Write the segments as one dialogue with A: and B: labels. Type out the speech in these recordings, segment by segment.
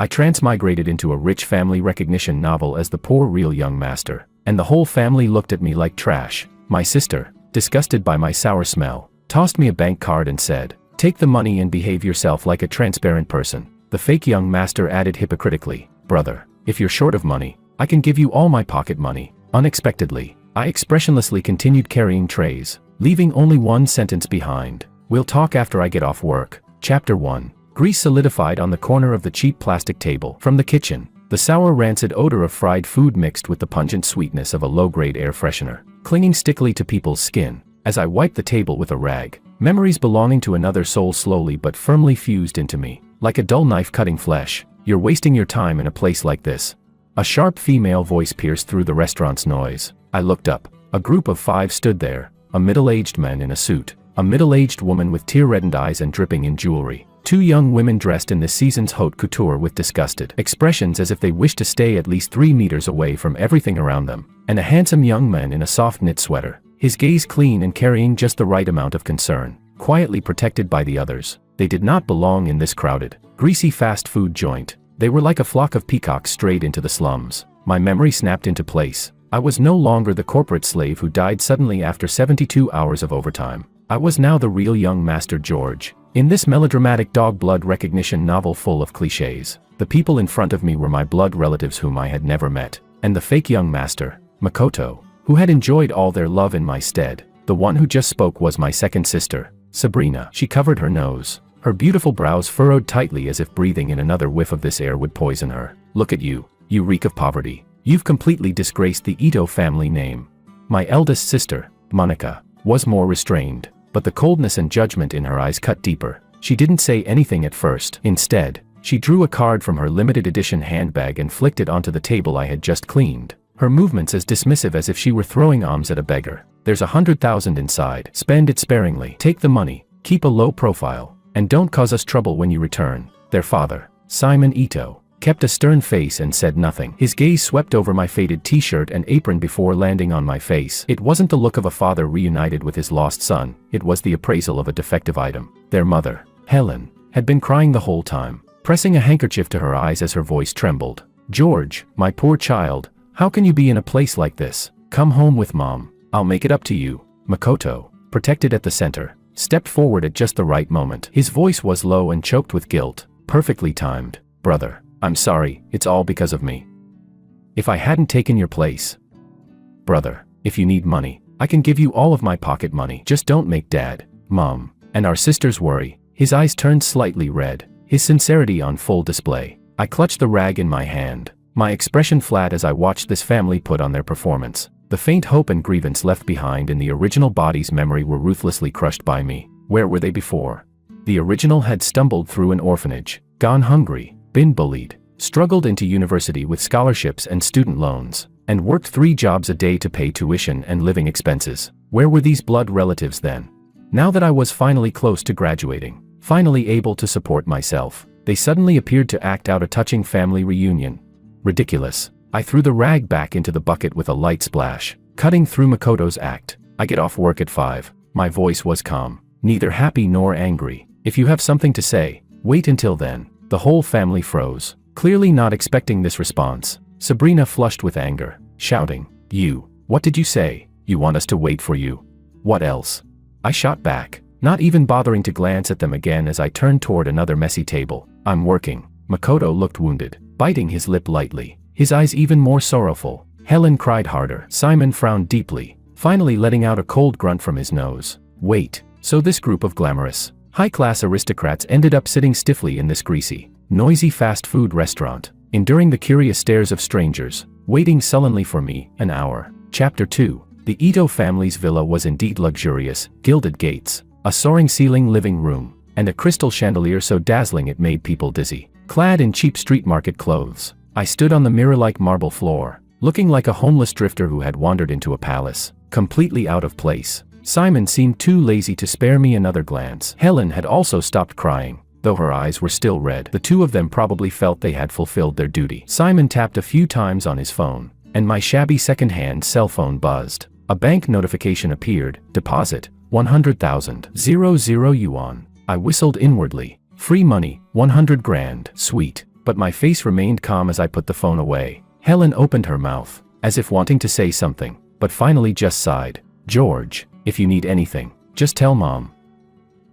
A: I transmigrated into a rich family recognition novel as the poor real young master, and the whole family looked at me like trash. My sister, disgusted by my sour smell, tossed me a bank card and said, "Take the money and behave yourself like a transparent person." The fake young master added hypocritically, "Brother, if you're short of money, I can give you all my pocket money." Unexpectedly, I expressionlessly continued carrying trays, leaving only one sentence behind. "We'll talk after I get off work." Chapter 1. Grease solidified on the corner of the cheap plastic table. From the kitchen, the sour rancid odor of fried food mixed with the pungent sweetness of a low-grade air freshener, clinging stickily to people's skin. As I wiped the table with a rag, memories belonging to another soul slowly but firmly fused into me, like a dull knife cutting flesh. "You're wasting your time in a place like this." A sharp female voice pierced through the restaurant's noise. I looked up. A group of 5 stood there, a middle-aged man in a suit, a middle-aged woman with tear-reddened eyes and dripping in jewelry, 2 young women dressed in this season's haute couture with disgusted expressions as if they wished to stay at least 3 meters away from everything around them, and a handsome young man in a soft knit sweater, his gaze clean and carrying just the right amount of concern, quietly protected by the others. They did not belong in this crowded, greasy fast food joint. They were like a flock of peacocks strayed into the slums. My memory snapped into place. I was no longer the corporate slave who died suddenly after 72 hours of overtime. I was now the real young master George. In this melodramatic dog blood recognition novel full of cliches, the people in front of me were my blood relatives whom I had never met, and the fake young master, Makoto, who had enjoyed all their love in my stead. The one who just spoke was my second sister, Sabrina. She covered her nose, her beautiful brows furrowed tightly as if breathing in another whiff of this air would poison her. "Look at you, you reek of poverty. You've completely disgraced the Ito family name." My eldest sister, Monica, was more restrained, but the coldness and judgment in her eyes cut deeper. She didn't say anything at first. Instead, she drew a card from her limited edition handbag and flicked it onto the table I had just cleaned, her movements as dismissive as if she were throwing alms at a beggar. "There's 100,000 inside. Spend it sparingly. Take the money, keep a low profile, and don't cause us trouble when you return." Their father, Simon Ito, kept a stern face and said nothing. His gaze swept over my faded t-shirt and apron before landing on my face. It wasn't the look of a father reunited with his lost son, it was the appraisal of a defective item. Their mother, Helen, had been crying the whole time, pressing a handkerchief to her eyes as her voice trembled. "George, my poor child, how can you be in a place like this? Come home with Mom. I'll make it up to you." Makoto, protected at the center, stepped forward at just the right moment. His voice was low and choked with guilt, perfectly timed. "Brother, I'm sorry, it's all because of me. If I hadn't taken your place. Brother, if you need money, I can give you all of my pocket money. Just don't make Dad, Mom, and our sisters worry." His eyes turned slightly red, his sincerity on full display. I clutched the rag in my hand, my expression flat as I watched this family put on their performance. The faint hope and grievance left behind in the original body's memory were ruthlessly crushed by me. Where were they before? The original had stumbled through an orphanage, gone hungry, been bullied, struggled into university with scholarships and student loans, and worked 3 jobs a day to pay tuition and living expenses. Where were these blood relatives then? Now that I was finally close to graduating, finally able to support myself, they suddenly appeared to act out a touching family reunion. Ridiculous. I threw the rag back into the bucket with a light splash, cutting through Makoto's act. "I get off work at 5. My voice was calm, neither happy nor angry. "If you have something to say, wait until then." The whole family froze, clearly not expecting this response. Sabrina flushed with anger, shouting, What did you say? You want us to wait for you? What else?" I shot back, not even bothering to glance at them again as I turned toward another messy table. "I'm working." Makoto looked wounded, biting his lip lightly, his eyes even more sorrowful. Helen cried harder. Simon frowned deeply, finally letting out a cold grunt from his nose. Wait, so this group of glamorous, high-class aristocrats ended up sitting stiffly in this greasy, noisy fast food restaurant, enduring the curious stares of strangers, waiting sullenly for me, an hour. Chapter 2. The Ito family's villa was indeed luxurious, gilded gates, a soaring ceiling living room, and a crystal chandelier so dazzling it made people dizzy. Clad in cheap street market clothes, I stood on the mirror-like marble floor, looking like a homeless drifter who had wandered into a palace, completely out of place. Simon seemed too lazy to spare me another glance. Helen had also stopped crying, though her eyes were still red. The two of them probably felt they had fulfilled their duty. Simon tapped a few times on his phone, and my shabby second-hand cell phone buzzed. A bank notification appeared. Deposit, 100,000. 00 yuan. I whistled inwardly. Free money, 100 grand. Sweet. but my face remained calm as I put the phone away. Helen opened her mouth, as if wanting to say something, but finally just sighed. George, if you need anything, just tell Mom.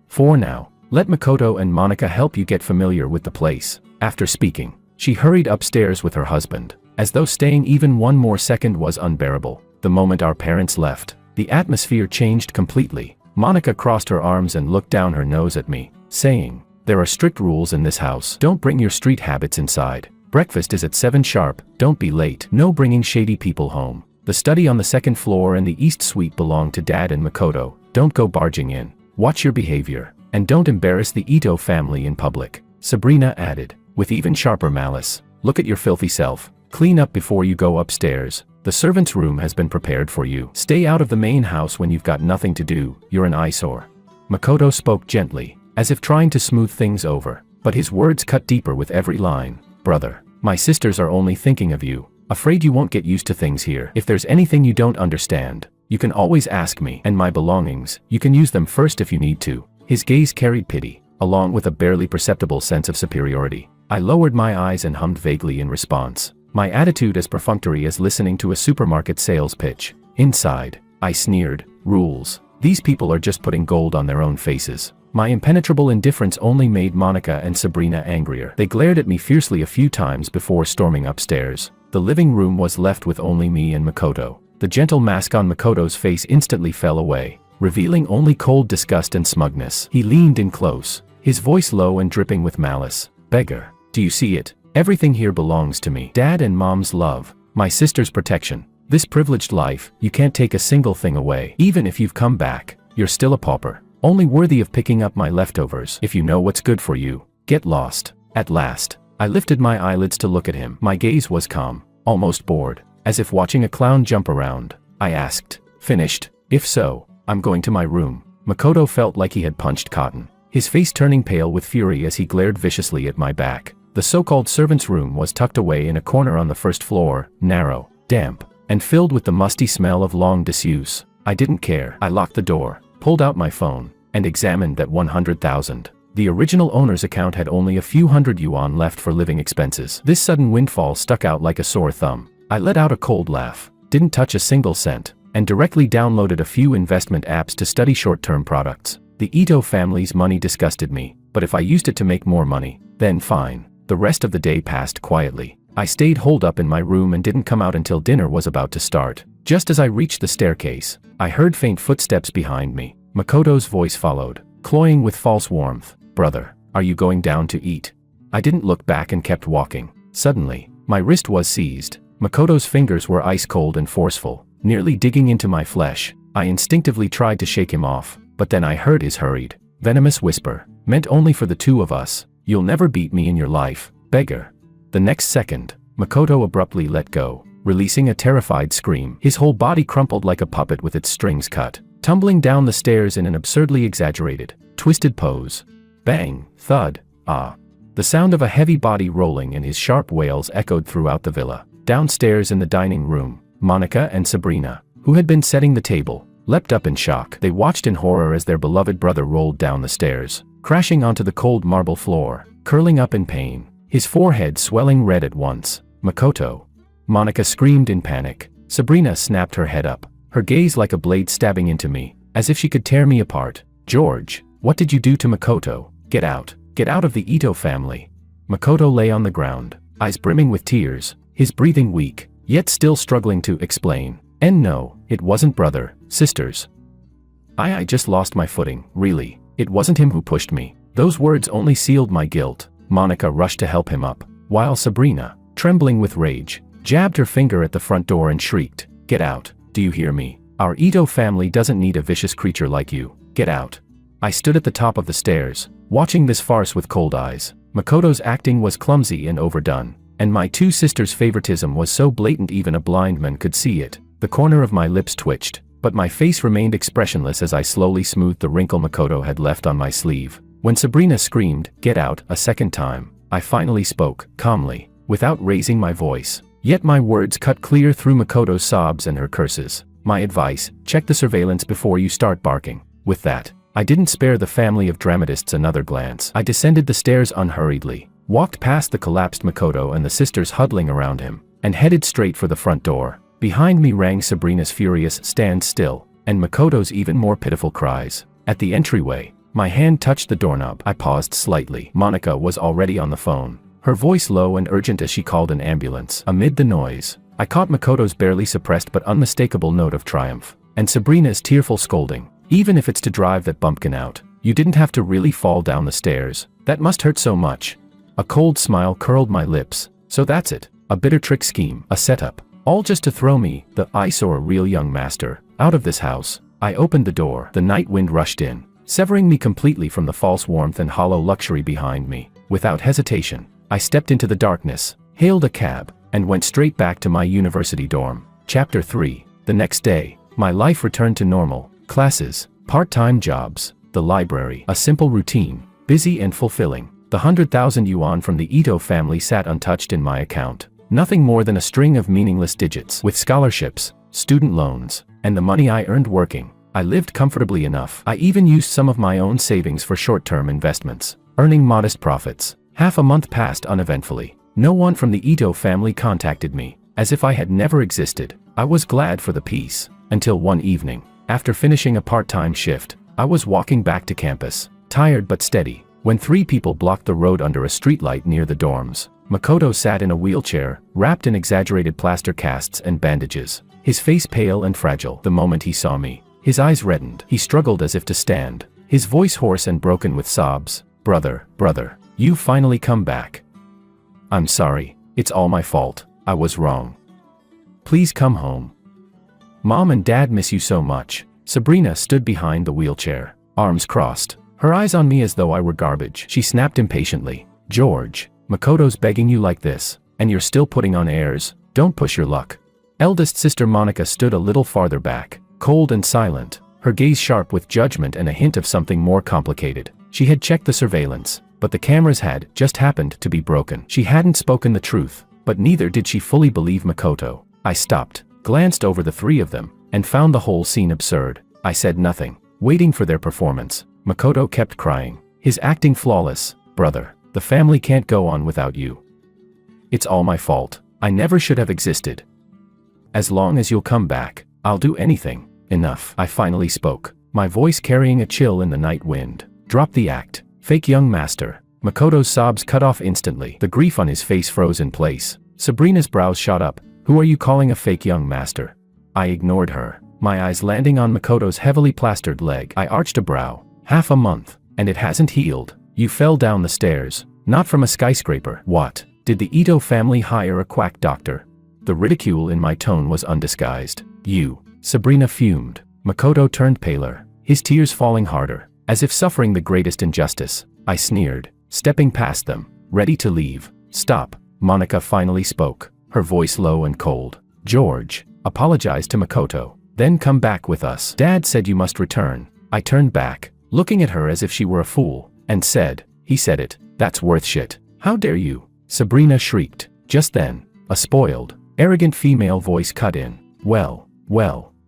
A: For now, let Makoto and Monica help you get familiar with the place. After speaking, she hurried upstairs with her husband, as though staying even one more second was unbearable. The moment our parents left, the atmosphere changed completely. Monica crossed her arms and looked down her nose at me, saying, "There are strict rules in this house. Don't bring your street habits inside. Breakfast is at 7 sharp, don't be late. No bringing shady people home. The study on the second floor and the east suite belong to Dad and Makoto. Don't go barging in. Watch your behavior, and don't embarrass the Ito family in public." Sabrina added, with even sharper malice, "Look at your filthy self. Clean up before you go upstairs. The servant's room has been prepared for you. Stay out of the main house when you've got nothing to do. You're an eyesore." Makoto spoke gently, as if trying to smooth things over, but his words cut deeper with every line. "Brother, my sisters are only thinking of you. Afraid you won't get used to things here. If there's anything you don't understand, you can always ask me. And my belongings, you can use them first if you need to." His gaze carried pity, along with a barely perceptible sense of superiority. I lowered my eyes and hummed vaguely in response, my attitude as perfunctory as listening to a supermarket sales pitch. Inside, I sneered, "Rules. These people are just putting gold on their own faces." My impenetrable indifference only made Monica and Sabrina angrier. They glared at me fiercely a few times before storming upstairs. The living room was left with only me and Makoto. The gentle mask on Makoto's face instantly fell away, revealing only cold disgust and smugness. He leaned in close, his voice low and dripping with malice. "Beggar, do you see it? Everything here belongs to me. Dad and Mom's love, my sister's protection. This privileged life, you can't take a single thing away. Even if you've come back, you're still a pauper, only worthy of picking up my leftovers. If you know what's good for you, get lost." At last, I lifted my eyelids to look at him. My gaze was calm, almost bored, as if watching a clown jump around. I asked, "Finished? If so, I'm going to my room." Makoto felt like he had punched cotton, his face turning pale with fury as he glared viciously at my back. The so-called servant's room was tucked away in a corner on the first floor, narrow, damp, and filled with the musty smell of long disuse. I didn't care. I locked the door, pulled out my phone, and examined that 100,000. The original owner's account had only a few hundred yuan left for living expenses. This sudden windfall stuck out like a sore thumb. I let out a cold laugh, didn't touch a single cent, and directly downloaded a few investment apps to study short-term products. The Ito family's money disgusted me, but if I used it to make more money, then fine. The rest of the day passed quietly. I stayed holed up in my room and didn't come out until dinner was about to start. Just as I reached the staircase, I heard faint footsteps behind me. Makoto's voice followed, cloying with false warmth. "Brother, are you going down to eat?" I didn't look back and kept walking. Suddenly, my wrist was seized. Makoto's fingers were ice cold and forceful, nearly digging into my flesh. I instinctively tried to shake him off, but then I heard his hurried, venomous whisper, meant only for the two of us, "You'll never beat me in your life, beggar." The next second, Makoto abruptly let go, releasing a terrified scream. His whole body crumpled like a puppet with its strings cut, tumbling down the stairs in an absurdly exaggerated, twisted pose. Bang, thud, ah. The sound of a heavy body rolling and his sharp wails echoed throughout the villa. Downstairs in the dining room, Monica and Sabrina, who had been setting the table, leapt up in shock. They watched in horror as their beloved brother rolled down the stairs, crashing onto the cold marble floor, curling up in pain, his forehead swelling red at once. "Makoto!" Monica screamed in panic. Sabrina snapped her head up, her gaze like a blade stabbing into me, as if she could tear me apart. "George, what did you do to Makoto? Get out. Get out of the Ito family." Makoto lay on the ground, eyes brimming with tears, his breathing weak, yet still struggling to explain. "And no, it wasn't brother, sisters. I just lost my footing, really. It wasn't him who pushed me." Those words only sealed my guilt. Monica rushed to help him up, while Sabrina, trembling with rage, jabbed her finger at the front door and shrieked, "Get out, do you hear me? Our Ito family doesn't need a vicious creature like you. Get out." I stood at the top of the stairs, watching this farce with cold eyes. Makoto's acting was clumsy and overdone, and my two sisters' favoritism was so blatant even a blind man could see it. The corner of my lips twitched, but my face remained expressionless as I slowly smoothed the wrinkle Makoto had left on my sleeve. When Sabrina screamed, "Get out," a second time, I finally spoke, calmly, without raising my voice. Yet my words cut clear through Makoto's sobs and her curses. "My advice, check the surveillance before you start barking." With that, I didn't spare the family of dramatists another glance. I descended the stairs unhurriedly, walked past the collapsed Makoto and the sisters huddling around him, and headed straight for the front door. Behind me rang Sabrina's furious "stand still," and Makoto's even more pitiful cries. At the entryway, my hand touched the doorknob. I paused slightly. Monica was already on the phone, her voice low and urgent as she called an ambulance. Amid the noise, I caught Makoto's barely suppressed but unmistakable note of triumph, and Sabrina's tearful scolding. "Even if it's to drive that bumpkin out, you didn't have to really fall down the stairs. That must hurt so much." A cold smile curled my lips. So that's it. A bitter trick scheme, a setup. All just to throw me, the ice or a real young master, out of this house. I opened the door. The night wind rushed in, severing me completely from the false warmth and hollow luxury behind me. Without hesitation, I stepped into the darkness, hailed a cab, and went straight back to my university dorm. Chapter 3. The next day, my life returned to normal. Classes, part-time jobs, the library. A simple routine, busy and fulfilling. The 100,000 yuan from the Ito family sat untouched in my account. Nothing more than a string of meaningless digits. With scholarships, student loans, and the money I earned working, I lived comfortably enough. I even used some of my own savings for short-term investments, earning modest profits. Half a month passed uneventfully. No one from the Ito family contacted me, as if I had never existed. I was glad for the peace, until one evening, after finishing a part-time shift, I was walking back to campus, tired but steady, when 3 people blocked the road under a streetlight near the dorms. Makoto sat in a wheelchair, wrapped in exaggerated plaster casts and bandages, his face pale and fragile. The moment he saw me, his eyes reddened. He struggled as if to stand, his voice hoarse and broken with sobs. Brother, you finally come back. I'm sorry, it's all my fault, I was wrong. Please come home. Mom and Dad miss you so much." Sabrina stood behind the wheelchair, arms crossed, her eyes on me as though I were garbage. She snapped impatiently. "George, Makoto's begging you like this, and you're still putting on airs. Don't push your luck." Eldest sister Monica stood a little farther back, cold and silent, her gaze sharp with judgment and a hint of something more complicated. She had checked the surveillance, but the cameras had just happened to be broken. She hadn't spoken the truth, but neither did she fully believe Makoto. I stopped, glanced over the 3 of them, and found the whole scene absurd. I said nothing, waiting for their performance. Makoto kept crying, his acting flawless. "Brother, the family can't go on without you. It's all my fault. I never should have existed. As long as you'll come back, I'll do anything." "Enough," I finally spoke, my voice carrying a chill in the night wind. "Drop the act. Fake young master." Makoto's sobs cut off instantly. The grief on his face froze in place. Sabrina's brows shot up. "Who are you calling a fake young master?" I ignored her, my eyes landing on Makoto's heavily plastered leg. I arched a brow. "Half a month, and it hasn't healed. You fell down the stairs, not from a skyscraper." "What? Did the Ito family hire a quack doctor?" The ridicule in my tone was undisguised. "You." Sabrina fumed. Makoto turned paler, his tears falling harder, as if suffering the greatest injustice. I sneered, stepping past them, ready to leave. "Stop." Monica finally spoke, her voice low and cold. "George, apologize to Makoto, then come back with us. Dad said you must return." I turned back, looking at her as if she were a fool, and said, "He said it. That's worth shit. How dare you?" Sabrina shrieked. Just then, a spoiled, arrogant female voice cut in. Well,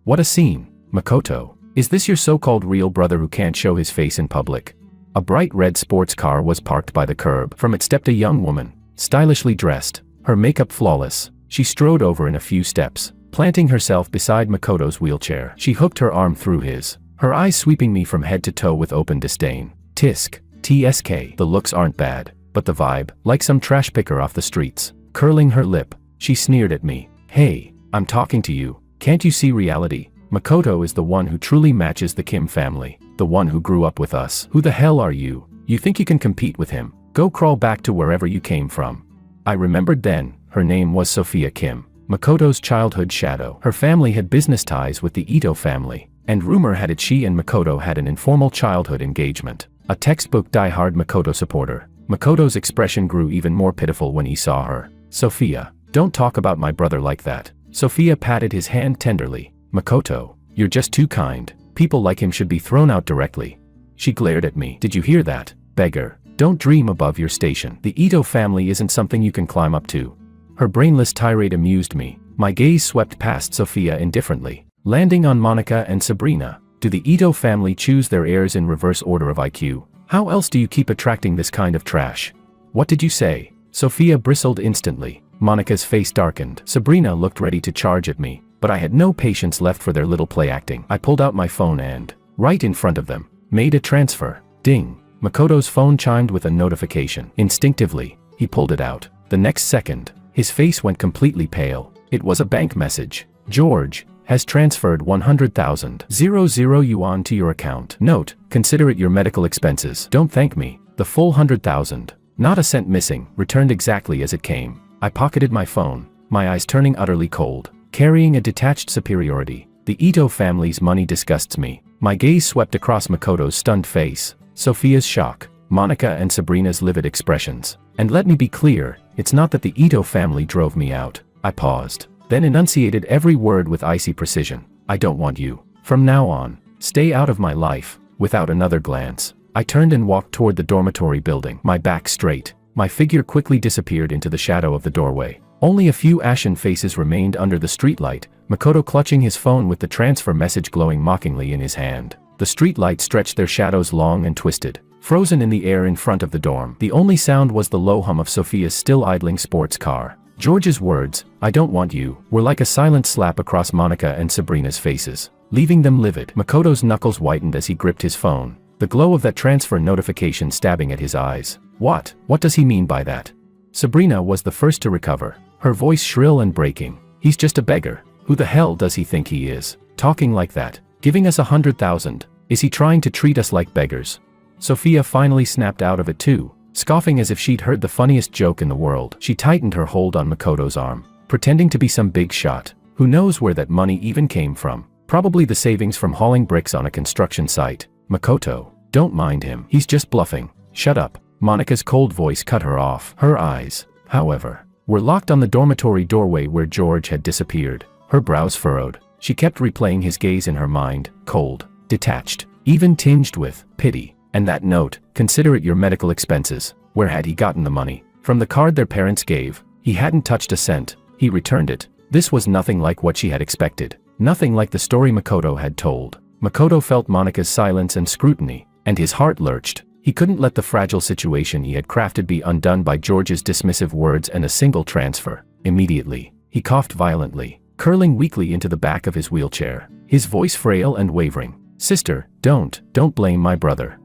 A: what a scene. "Makoto, is this your so-called real brother who can't show his face in public?" A bright red sports car was parked by the curb. From it stepped a young woman, stylishly dressed, her makeup flawless. She strode over in a few steps, planting herself beside Makoto's wheelchair. She hooked her arm through his, her eyes sweeping me from head to toe with open disdain. TSK. The looks aren't bad, but the vibe, like some trash picker off the streets. Curling her lip, she sneered at me. "Hey, I'm talking to you. Can't you see reality? Makoto is the one who truly matches the Kim family, the one who grew up with us. Who the hell are you? You think you can compete with him? Go crawl back to wherever you came from." I remembered then, her name was Sophia Kim, Makoto's childhood shadow. Her family had business ties with the Ito family, and rumor had it she and Makoto had an informal childhood engagement. A textbook die-hard Makoto supporter, Makoto's expression grew even more pitiful when he saw her. "Sophia, don't talk about my brother like that." Sophia patted his hand tenderly. "Makoto, you're just too kind. People like him should be thrown out directly." She glared at me. "Did you hear that? Beggar, don't dream above your station. The Ito family isn't something you can climb up to." Her brainless tirade amused me. My gaze swept past Sophia indifferently, landing on Monica and Sabrina. "Do the Ito family choose their heirs in reverse order of IQ? How else do you keep attracting this kind of trash?" What did you say? Sophia bristled instantly. Monica's face darkened. Sabrina looked ready to charge at me, but I had no patience left for their little play acting. I pulled out my phone and, right in front of them, made a transfer. Ding. Makoto's phone chimed with a notification. Instinctively, he pulled it out. The next second, his face went completely pale. It was a bank message. George has transferred 100,000 yuan to your account. Note, consider it your medical expenses. Don't thank me. The full 100,000, not a cent missing, returned exactly as it came. I pocketed my phone, my eyes turning utterly cold, carrying a detached superiority. The Ito family's money disgusts me. My gaze swept across Makoto's stunned face, Sophia's shock, Monica and Sabrina's livid expressions. And let me be clear, it's not that the Ito family drove me out. I paused, then enunciated every word with icy precision. I don't want you. From now on, stay out of my life. Without another glance, I turned and walked toward the dormitory building, my back straight. My figure quickly disappeared into the shadow of the doorway. Only a few ashen faces remained under the streetlight, Makoto clutching his phone with the transfer message glowing mockingly in his hand. The streetlight stretched their shadows long and twisted, frozen in the air in front of the dorm. The only sound was the low hum of Sophia's still idling sports car. George's words, "I don't want you," were like a silent slap across Monica and Sabrina's faces, leaving them livid. Makoto's knuckles whitened as he gripped his phone, the glow of that transfer notification stabbing at his eyes. What does he mean by that? Sabrina was the first to recover, her voice shrill and breaking. He's just a beggar. Who the hell does he think he is? Talking like that, giving us 100,000. Is he trying to treat us like beggars? Sophia finally snapped out of it too, scoffing as if she'd heard the funniest joke in the world. She tightened her hold on Makoto's arm, pretending to be some big shot. Who knows where that money even came from? Probably the savings from hauling bricks on a construction site. Makoto, don't mind him. He's just bluffing. Shut up. Monica's cold voice cut her off. Her eyes, however, were locked on the dormitory doorway where George had disappeared. Her brows furrowed. She kept replaying his gaze in her mind, cold, detached, even tinged with pity. And that note, consider it your medical expenses. Where had he gotten the money? From the card their parents gave. He hadn't touched a cent. He returned it. This was nothing like what she had expected. Nothing like the story Makoto had told. Makoto felt Monica's silence and scrutiny, and his heart lurched. He couldn't let the fragile situation he had crafted be undone by George's dismissive words and a single transfer. Immediately, he coughed violently, curling weakly into the back of his wheelchair, his voice frail and wavering. Sister, don't blame my brother.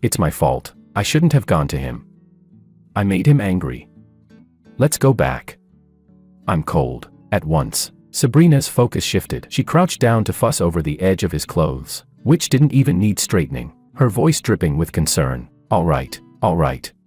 A: It's my fault. I shouldn't have gone to him. I made him angry. Let's go back. I'm cold. At once, Sabrina's focus shifted. She crouched down to fuss over the edge of his clothes, which didn't even need straightening, her voice dripping with concern. All right,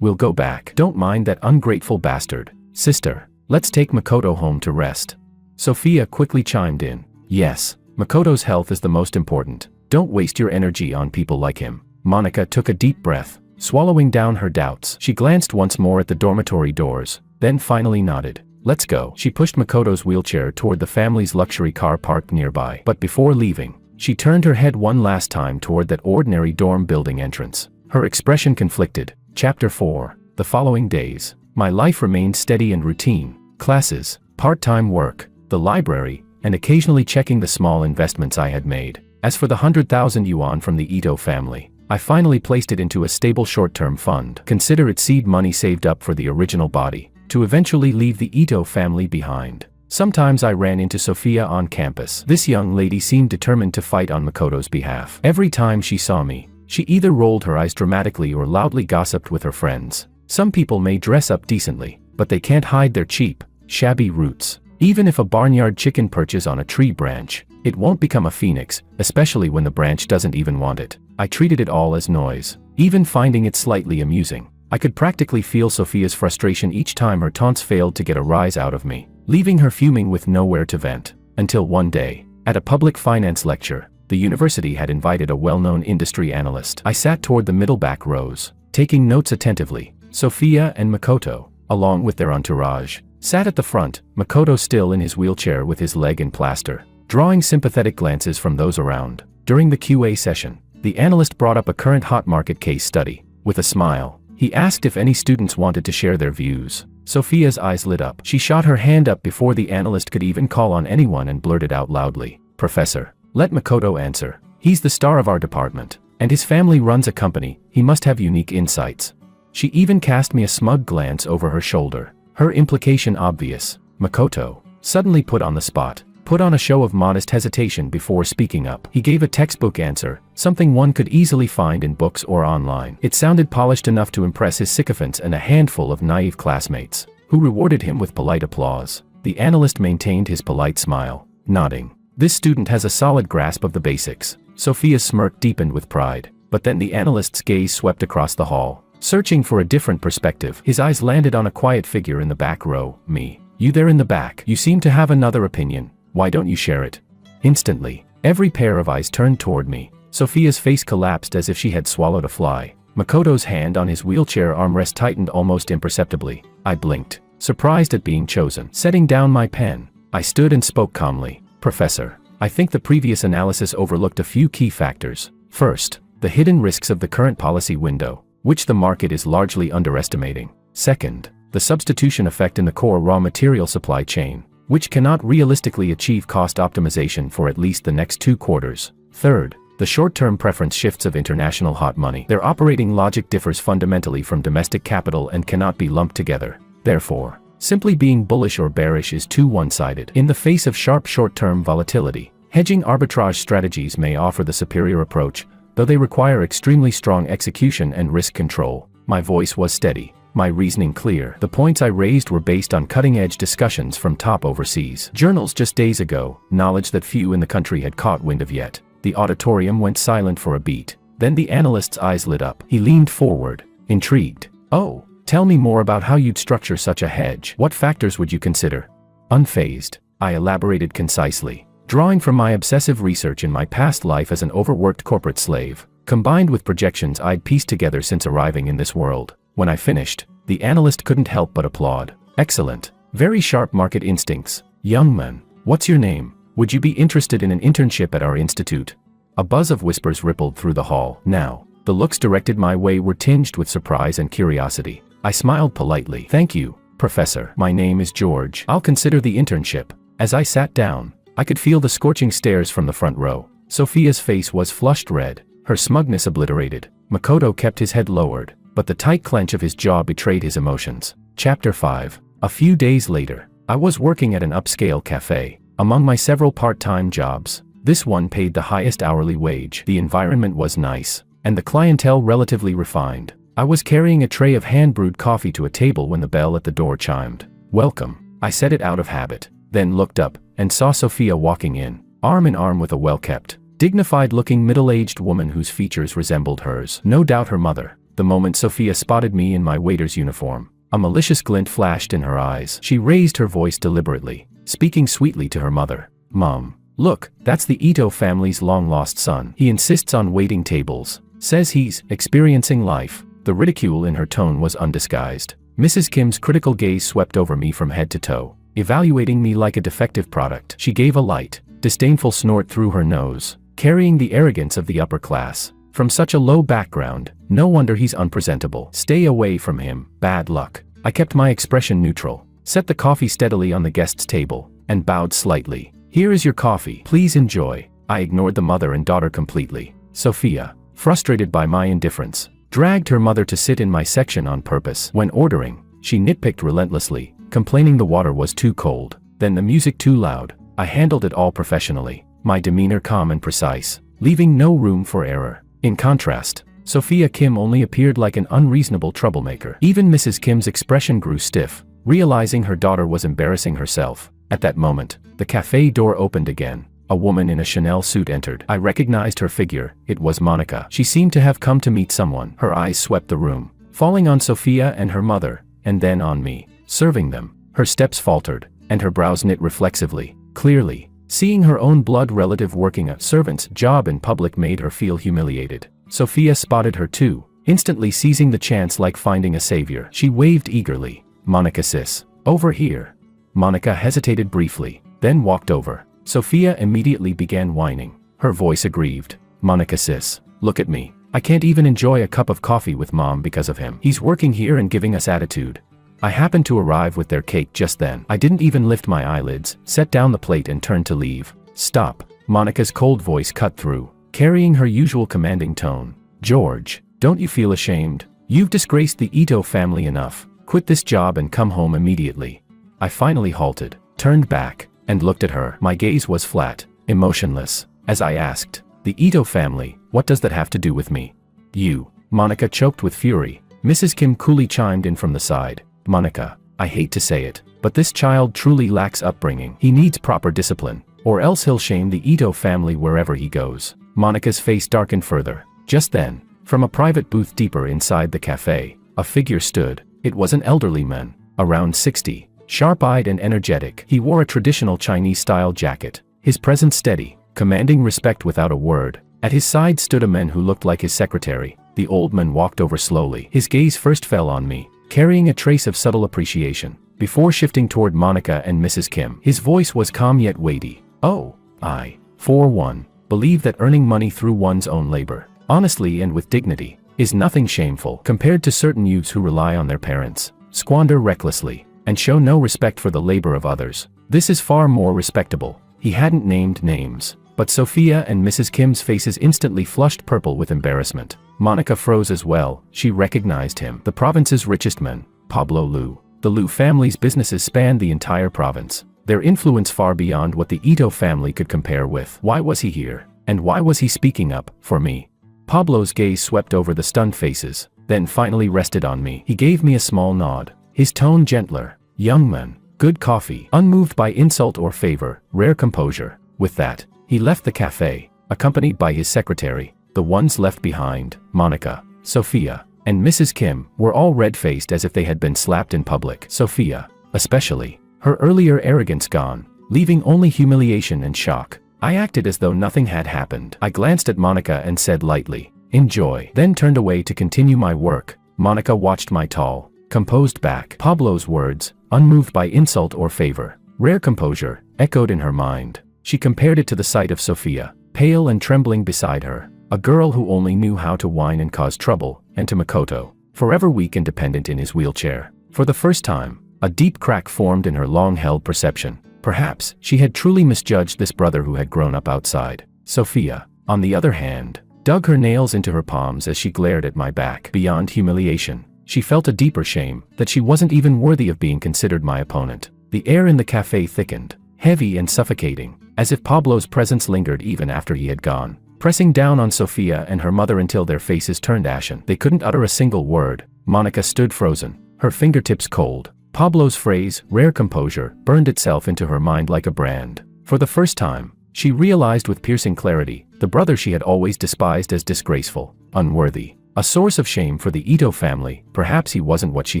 A: we'll go back. Don't mind that ungrateful bastard. Sister, let's take Makoto home to rest. Sophia quickly chimed in. Yes, Makoto's health is the most important. Don't waste your energy on people like him. Monica took a deep breath, swallowing down her doubts. She glanced once more at the dormitory doors, then finally nodded. Let's go. She pushed Makoto's wheelchair toward the family's luxury car parked nearby. But before leaving, she turned her head one last time toward that ordinary dorm building entrance. Her expression conflicted. Chapter 4. The following days, my life remained steady and routine. Classes, part-time work, the library, and occasionally checking the small investments I had made. As for the 100,000 yuan from the Ito family, I finally placed it into a stable short-term fund. Consider it seed money saved up for the original body, to eventually leave the Ito family behind. Sometimes I ran into Sophia on campus. This young lady seemed determined to fight on Makoto's behalf. Every time she saw me, she either rolled her eyes dramatically or loudly gossiped with her friends. Some people may dress up decently, but they can't hide their cheap, shabby roots. Even if a barnyard chicken perches on a tree branch, it won't become a phoenix, especially when the branch doesn't even want it. I treated it all as noise, even finding it slightly amusing. I could practically feel Sophia's frustration each time her taunts failed to get a rise out of me, leaving her fuming with nowhere to vent. Until one day, at a public finance lecture, the university had invited a well-known industry analyst. I sat toward the middle back rows, taking notes attentively. Sophia and Makoto, along with their entourage, sat at the front, Makoto still in his wheelchair with his leg in plaster, drawing sympathetic glances from those around. During the QA session, the analyst brought up a current hot market case study. With a smile, he asked if any students wanted to share their views. Sophia's eyes lit up. She shot her hand up before the analyst could even call on anyone and blurted out loudly, "Professor, let Makoto answer. He's the star of our department, and his family runs a company. He must have unique insights." She even cast me a smug glance over her shoulder. Her implication obvious. Makoto, suddenly put on the spot, put on a show of modest hesitation before speaking up. He gave a textbook answer, something one could easily find in books or online. It sounded polished enough to impress his sycophants and a handful of naive classmates, who rewarded him with polite applause. The analyst maintained his polite smile, nodding. This student has a solid grasp of the basics. Sophia's smirk deepened with pride, but then the analyst's gaze swept across the hall, searching for a different perspective. His eyes landed on a quiet figure in the back row. Me. You there in the back. You seem to have another opinion. Why don't you share it? Instantly, every pair of eyes turned toward me. Sophia's face collapsed as if she had swallowed a fly. Makoto's hand on his wheelchair armrest tightened almost imperceptibly. I blinked, surprised at being chosen. Setting down my pen, I stood and spoke calmly. Professor, I think the previous analysis overlooked a few key factors. First, the hidden risks of the current policy window, which the market is largely underestimating. Second, the substitution effect in the core raw material supply chain, which cannot realistically achieve cost optimization for at least the next 2 quarters. Third, the short-term preference shifts of international hot money. Their operating logic differs fundamentally from domestic capital and cannot be lumped together. Therefore, simply being bullish or bearish is too one-sided. In the face of sharp short-term volatility, hedging arbitrage strategies may offer the superior approach, though they require extremely strong execution and risk control. My voice was steady, my reasoning clear. The points I raised were based on cutting-edge discussions from top overseas journals just days ago, knowledge that few in the country had caught wind of yet. The auditorium went silent for a beat. Then the analyst's eyes lit up. He leaned forward, intrigued. Oh, tell me more about how you'd structure such a hedge. What factors would you consider? Unfazed, I elaborated concisely, drawing from my obsessive research in my past life as an overworked corporate slave, combined with projections I'd pieced together since arriving in this world. When I finished, the analyst couldn't help but applaud. Excellent. Very sharp market instincts. Young man, what's your name? Would you be interested in an internship at our institute? A buzz of whispers rippled through the hall. Now, the looks directed my way were tinged with surprise and curiosity. I smiled politely. Thank you, Professor. My name is George. I'll consider the internship. As I sat down, I could feel the scorching stares from the front row. Sophia's face was flushed red, her smugness obliterated. Makoto kept his head lowered, but the tight clench of his jaw betrayed his emotions. Chapter 5. A few days later, I was working at an upscale cafe. Among my several part-time jobs, this one paid the highest hourly wage. The environment was nice, and the clientele relatively refined. I was carrying a tray of hand-brewed coffee to a table when the bell at the door chimed. Welcome, I said it out of habit, then looked up and saw Sophia walking in, arm in arm with a well-kept, dignified-looking middle-aged woman whose features resembled hers. No doubt her mother. The moment Sophia spotted me in my waiter's uniform, a malicious glint flashed in her eyes. She raised her voice deliberately, speaking sweetly to her mother. Mom, look, that's the Ito family's long-lost son. He insists on waiting tables, says he's experiencing life. The ridicule in her tone was undisguised. Mrs. Kim's critical gaze swept over me from head to toe, evaluating me like a defective product. She gave a light, disdainful snort through her nose, carrying the arrogance of the upper class. From such a low background, no wonder he's unpresentable. Stay away from him. Bad luck. I kept my expression neutral, set the coffee steadily on the guest's table, and bowed slightly. Here is your coffee. Please enjoy. I ignored the mother and daughter completely. Sophia, frustrated by my indifference, dragged her mother to sit in my section on purpose. When ordering, she nitpicked relentlessly, complaining the water was too cold, then the music too loud. I handled it all professionally, my demeanor calm and precise, leaving no room for error. In contrast, Sophia Kim only appeared like an unreasonable troublemaker. Even Mrs. Kim's expression grew stiff, realizing her daughter was embarrassing herself. At that moment, the cafe door opened again. A woman in a Chanel suit entered. I recognized her figure. It was Monica. She seemed to have come to meet someone. Her eyes swept the room, falling on Sophia and her mother, and then on me, serving them. Her steps faltered, and her brows knit reflexively. Clearly, seeing her own blood relative working a servant's job in public made her feel humiliated. Sophia spotted her too, instantly seizing the chance like finding a savior. She waved eagerly. Monica sis, over here. Monica hesitated briefly, then walked over. Sophia immediately began whining, her voice aggrieved. Monica sis, look at me. I can't even enjoy a cup of coffee with Mom because of him. He's working here and giving us attitude. I happened to arrive with their cake just then. I didn't even lift my eyelids, set down the plate and turned to leave. Stop. Monica's cold voice cut through, carrying her usual commanding tone. George, don't you feel ashamed? You've disgraced the Ito family enough. Quit this job and come home immediately. I finally halted, turned back, and looked at her. My gaze was flat, emotionless, as I asked, the Ito family, what does that have to do with me? You. Monica choked with fury. Mrs. Kim coolly chimed in from the side. Monica, I hate to say it, but this child truly lacks upbringing. He needs proper discipline, or else he'll shame the Ito family wherever he goes. Monica's face darkened further. Just then, from a private booth deeper inside the cafe, a figure stood. It was an elderly man, around 60, sharp-eyed and energetic. He wore a traditional Chinese-style jacket, his presence steady, commanding respect without a word. At his side stood a man who looked like his secretary. The old man walked over slowly. His gaze first fell on me, carrying a trace of subtle appreciation, before shifting toward Monica and Mrs. Kim. His voice was calm yet weighty. Oh, I, for one, believe that earning money through one's own labor, honestly and with dignity, is nothing shameful compared to certain youths who rely on their parents, squander recklessly, and show no respect for the labor of others. This is far more respectable. He hadn't named names, but Sophia and Mrs. Kim's faces instantly flushed purple with embarrassment. Monica froze as well. She recognized him. The province's richest man, Pablo Liu. The Liu family's businesses spanned the entire province, their influence far beyond what the Ito family could compare with. Why was he here? And why was he speaking up for me? Pablo's gaze swept over the stunned faces, then finally rested on me. He gave me a small nod, his tone gentler. Young man, good coffee. Unmoved by insult or favor, rare composure. With that, he left the cafe, accompanied by his secretary. The ones left behind, Monica, Sophia, and Mrs. Kim, were all red-faced as if they had been slapped in public. Sophia, especially, her earlier arrogance gone, leaving only humiliation and shock. I acted as though nothing had happened. I glanced at Monica and said lightly, enjoy, then turned away to continue my work. Monica watched my tall, composed back. Pablo's words, unmoved by insult or favor, rare composure, echoed in her mind. She compared it to the sight of Sophia, pale and trembling beside her, a girl who only knew how to whine and cause trouble, and to Makoto, forever weak and dependent in his wheelchair. For the first time, a deep crack formed in her long-held perception. Perhaps she had truly misjudged this brother who had grown up outside. Sophia, on the other hand, dug her nails into her palms as she glared at my back. Beyond humiliation, she felt a deeper shame that she wasn't even worthy of being considered my opponent. The air in the cafe thickened, heavy and suffocating, as if Pablo's presence lingered even after he had gone, pressing down on Sophia and her mother until their faces turned ashen. They couldn't utter a single word. Monica stood frozen, her fingertips cold. Pablo's phrase, rare composure, burned itself into her mind like a brand. For the first time, she realized with piercing clarity, the brother she had always despised as disgraceful, unworthy, a source of shame for the Ito family. Perhaps he wasn't what she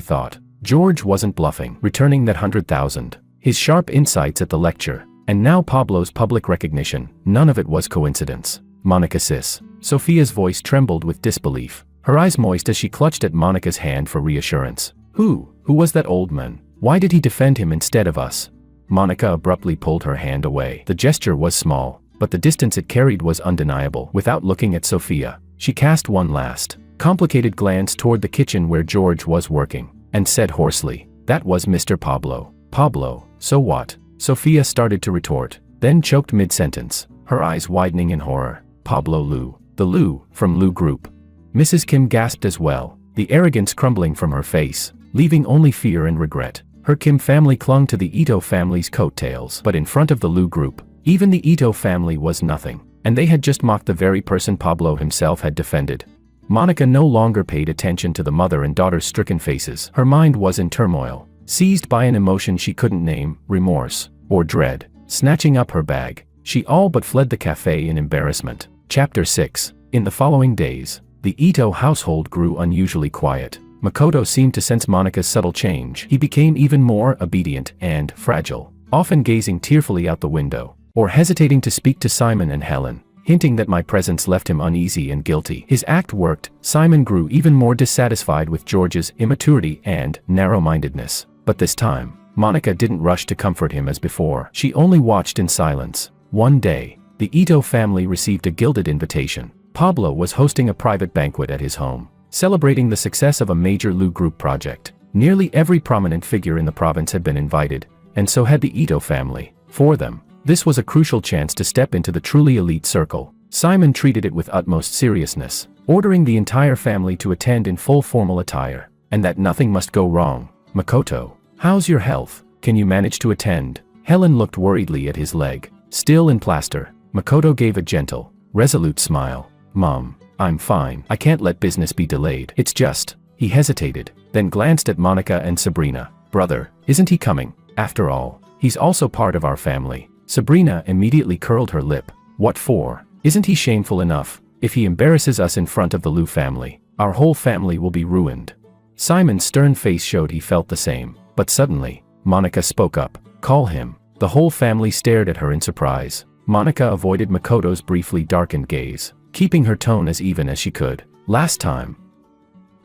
A: thought. George wasn't bluffing, returning that 100,000, his sharp insights at the lecture, and now Pablo's public recognition. None of it was coincidence. Monica sis. Sophia's voice trembled with disbelief, her eyes moist as she clutched at Monica's hand for reassurance. Who was that old man? Why did he defend him instead of us? Monica abruptly pulled her hand away. The gesture was small, but the distance it carried was undeniable. Without looking at Sophia, she cast one last, complicated glance toward the kitchen where George was working, and said hoarsely, that was Mr. Pablo. Pablo, so what? Sophia started to retort, then choked mid-sentence, her eyes widening in horror. Pablo Liu. The Liu, from Liu Group. Mrs. Kim gasped as well, the arrogance crumbling from her face, leaving only fear and regret. Her Kim family clung to the Ito family's coattails, but in front of the Liu Group, even the Ito family was nothing, and they had just mocked the very person Pablo himself had defended. Monica no longer paid attention to the mother and daughter's stricken faces. Her mind was in turmoil, seized by an emotion she couldn't name, remorse, or dread. Snatching up her bag, she all but fled the cafe in embarrassment. Chapter 6. In the following days, the Ito household grew unusually quiet. Makoto seemed to sense Monica's subtle change. He became even more obedient and fragile, often gazing tearfully out the window, or hesitating to speak to Simon and Helen, hinting that my presence left him uneasy and guilty. His act worked. Simon grew even more dissatisfied with George's immaturity and narrow-mindedness. But this time, Monica didn't rush to comfort him as before. She only watched in silence. One day, the Ito family received a gilded invitation. Pablo was hosting a private banquet at his home, celebrating the success of a major Liu Group project. Nearly every prominent figure in the province had been invited, and so had the Ito family. For them, this was a crucial chance to step into the truly elite circle. Simon treated it with utmost seriousness, ordering the entire family to attend in full formal attire, and that nothing must go wrong. Makoto, how's your health? Can you manage to attend? Helen looked worriedly at his leg, still in plaster. Makoto gave a gentle, resolute smile. Mom, I'm fine. I can't let business be delayed. It's just… He hesitated, then glanced at Monica and Sabrina. Brother, isn't he coming? After all, he's also part of our family. Sabrina immediately curled her lip. What for? Isn't he shameful enough? If he embarrasses us in front of the Liu family, our whole family will be ruined. Simon's stern face showed he felt the same, but suddenly, Monica spoke up. Call him. The whole family stared at her in surprise. Monica avoided Makoto's briefly darkened gaze, keeping her tone as even as she could. Last time,